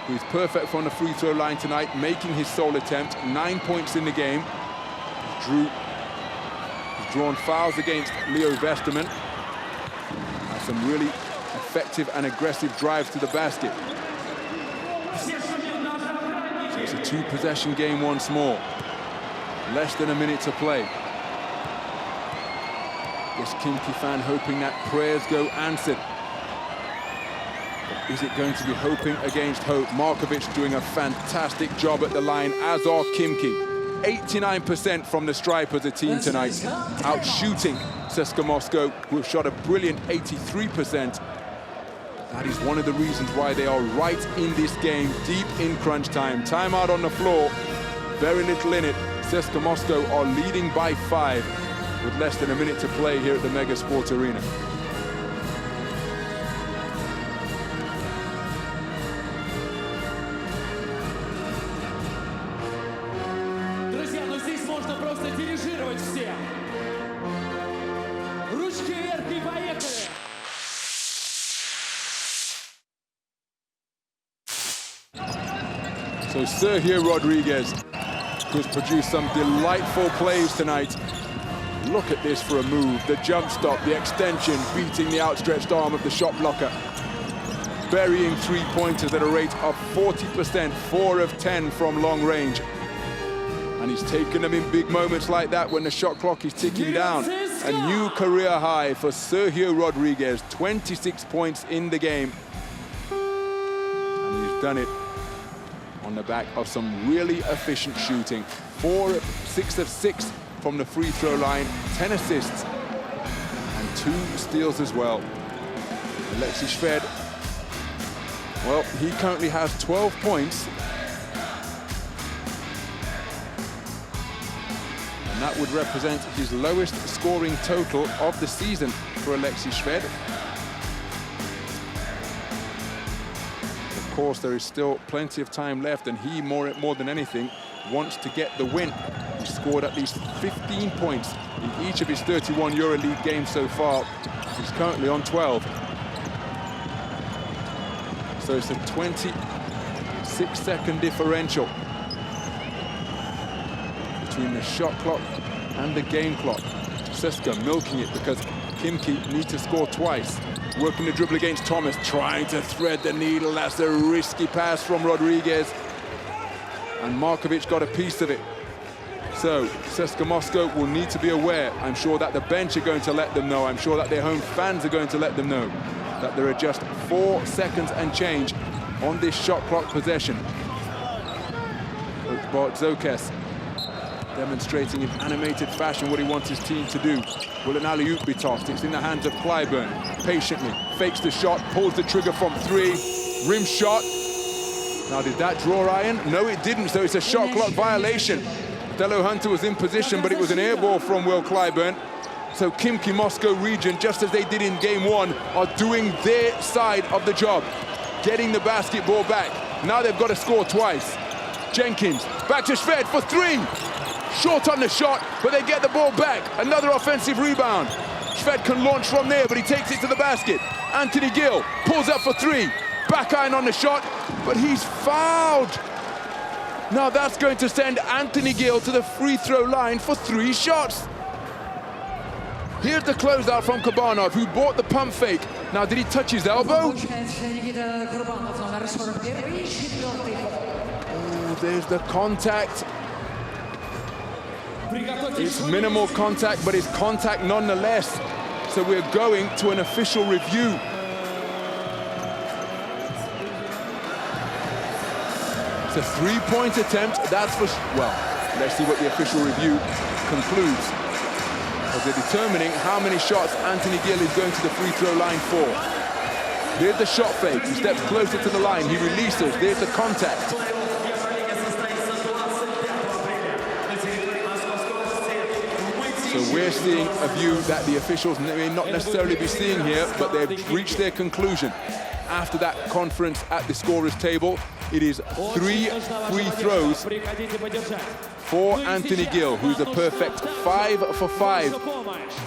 who's perfect from the free throw line tonight, making his sole attempt. 9 points in the game. He's drawn fouls against Leo Vesterman. Has some really effective and aggressive drives to the basket. So it's a 2-possession game once more. Less than a minute to play. This Khimki fan hoping that prayers go answered. But is it going to be hoping against hope? Markovic doing a fantastic job at the line, as are Khimki. 89% from the stripe as a team tonight, out shooting CSKA Moscow, who have shot a brilliant 83%. That is one of the reasons why they are right in this game, deep in crunch time. Timeout on the floor, very little in it. CSKA Moscow are leading by 5 with less than a minute to play here at the Mega Sports Arena. So Sergio Rodriguez, who's produced some delightful plays tonight. Look at this for a move. The jump stop, the extension, beating the outstretched arm of the shot blocker. Burying three-pointers at a rate of 40%, 4 of 10 from long range. And he's taken them in big moments like that when the shot clock is ticking down. A new career high for Sergio Rodriguez, 26 points in the game. And he's done it on the back of some really efficient shooting. 6 of 6 from the free throw line, 10 assists, and 2 steals as well. Alexei Shved, well, he currently has 12 points. And that would represent his lowest scoring total of the season for Alexei Shved. Of course, there is still plenty of time left, and he, more than anything, wants to get the win. He scored at least 15 points in each of his 31 EuroLeague games so far. He's currently on 12. So it's a 26-second differential between the shot clock and the game clock. CSKA milking it because Khimki needs to score twice. Working the dribble against Thomas, trying to thread the needle. That's a risky pass from Rodriguez. And Markovic got a piece of it. So CSKA Moscow will need to be aware. I'm sure that the bench are going to let them know. I'm sure that their home fans are going to let them know that there are just 4 seconds and change on this shot clock possession. Coach Zokes demonstrating in animated fashion what he wants his team to do. Will an alley-oop be tossed? It's in the hands of Clyburn. Patiently fakes the shot, pulls the trigger from 3, rim shot. Now, did that draw iron? No, it didn't, so it's a shot clock violation. Delo Hunter was in position, but it was an air ball from Will Clyburn. So Khimki Moscow region, just as they did in game 1, are doing their side of the job, getting the basketball back. Now they've got to score twice. Jenkins, back to Shved for 3. Short on the shot, but they get the ball back. Another offensive rebound. Shved can launch from there, but he takes it to the basket. Anthony Gill pulls up for 3. Back iron on the shot, but he's fouled. Now that's going to send Anthony Gill to the free throw line for 3 shots. Here's the closeout from Kurbanov, who bought the pump fake. Now, did he touch his elbow? Oh, there's the contact. It's minimal contact, but it's contact nonetheless. So we're going to an official review. It's a 3-point attempt. That's for, well, let's see what the official review concludes. As they're determining how many shots Anthony Gill is going to the free throw line for. There's the shot fake. He steps closer to the line. He releases. There's the contact. So we're seeing a view that the officials may not necessarily be seeing here, but they've reached their conclusion. After that conference at the scorer's table, it is 3 free throws for Anthony Gill, who's a perfect 5 for 5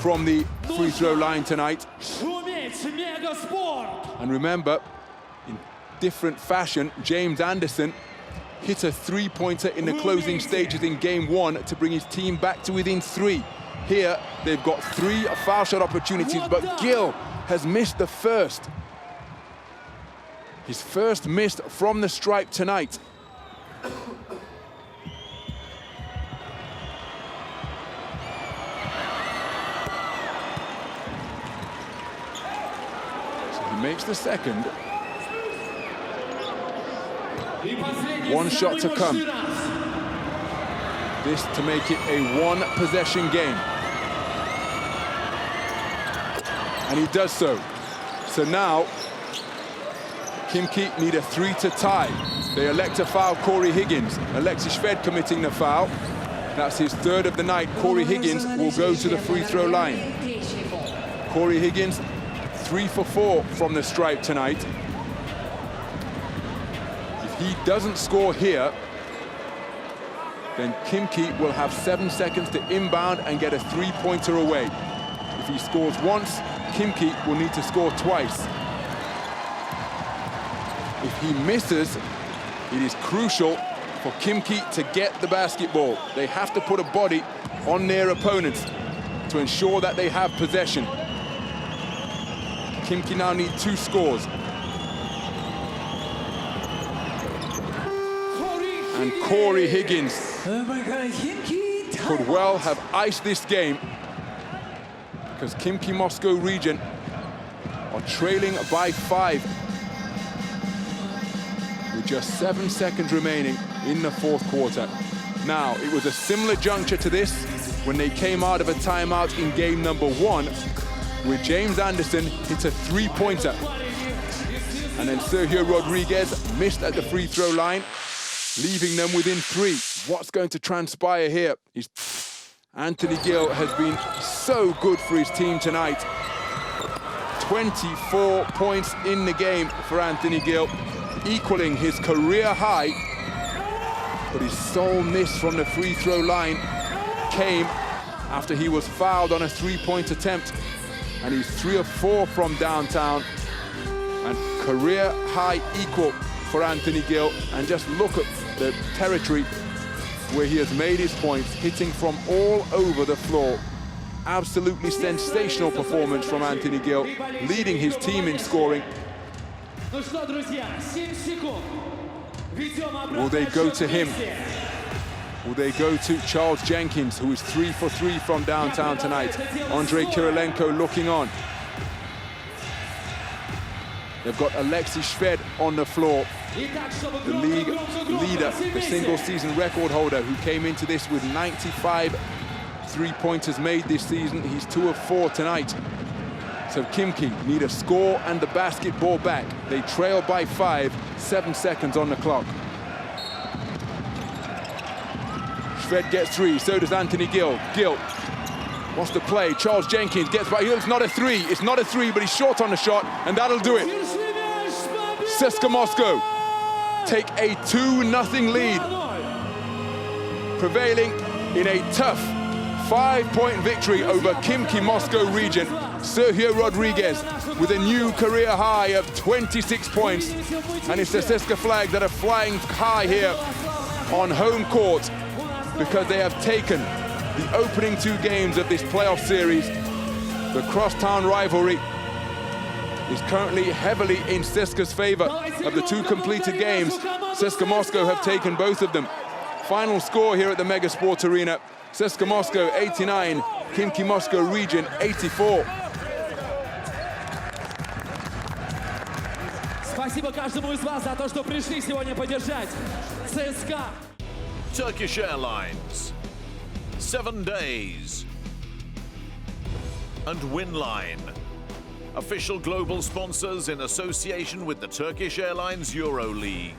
from the free throw line tonight. And remember, in different fashion, James Anderson hit a 3-pointer in the closing stages in game 1 to bring his team back to within 3. Here, they've got 3 foul shot opportunities, but Gill has missed the first. His first missed from the stripe tonight. So he makes the second. 1 shot to come. This to make it a 1-possession game. And he does so. So now, Khimki need a 3 to tie. They elect to foul Corey Higgins. Alexei Shved committing the foul. That's his 3rd of the night. Corey Higgins will go to the free throw line. Corey Higgins, 3 for 4 from the stripe tonight. If he doesn't score here, then Khimki will have 7 seconds to inbound and get a 3-pointer away. If he scores once, Khimki will need to score twice. If he misses, it is crucial for Khimki to get the basketball. They have to put a body on their opponents to ensure that they have possession. Khimki now need 2 scores. And Corey Higgins could well have iced this game, because Khimki Moscow region are trailing by 5 with just 7 seconds remaining in the 4th quarter. Now, it was a similar juncture to this when they came out of a timeout in game number 1, where James Anderson hit a 3-pointer. And then Sergio Rodriguez missed at the free throw line, leaving them within 3. What's going to transpire here? Anthony Gill has been so good for his team tonight. 24 points in the game for Anthony Gill, equaling his career high. But his sole miss from the free throw line came after he was fouled on a 3-point attempt. And he's 3 of 4 from downtown. And career high equal for Anthony Gill. And just look at the territory where he has made his points, hitting from all over the floor. Absolutely sensational performance from Anthony Gill, leading his team in scoring. Will they go to him? Will they go to Charles Jenkins, who is 3 for 3 from downtown tonight? Andrei Kirilenko looking on. They've got Alexei Shved on the floor, the league leader, the single-season record holder, who came into this with 95 3-pointers made this season. He's 2 of 4 tonight. So Khimki need a score and the basketball back. They trail by 5, 7 seconds on the clock. Shved gets 3, so does Anthony Gill. Gill wants to play. Charles Jenkins gets by. It's not a 3. It's not a 3, but he's short on the shot, and that'll do it. CSKA Moscow take a 2-0 lead, prevailing in a tough 5-point victory over Khimki Moscow region. Sergio Rodriguez with a new career high of 26 points. And it's the CSKA flags that are flying high here on home court, because they have taken the opening 2 games of this playoff series. The crosstown rivalry is currently heavily in CSKA's favor. Of the 2 completed games, CSKA Moscow have taken both of them. Final score here at the Megasport Arena: CSKA Moscow 89, Khimki Moscow region 84. Спасибо каждому из вас за то, что пришли сегодня поддержать ЦСКА. Turkish Airlines, 7 days, and Winline, official global sponsors in association with the Turkish Airlines EuroLeague.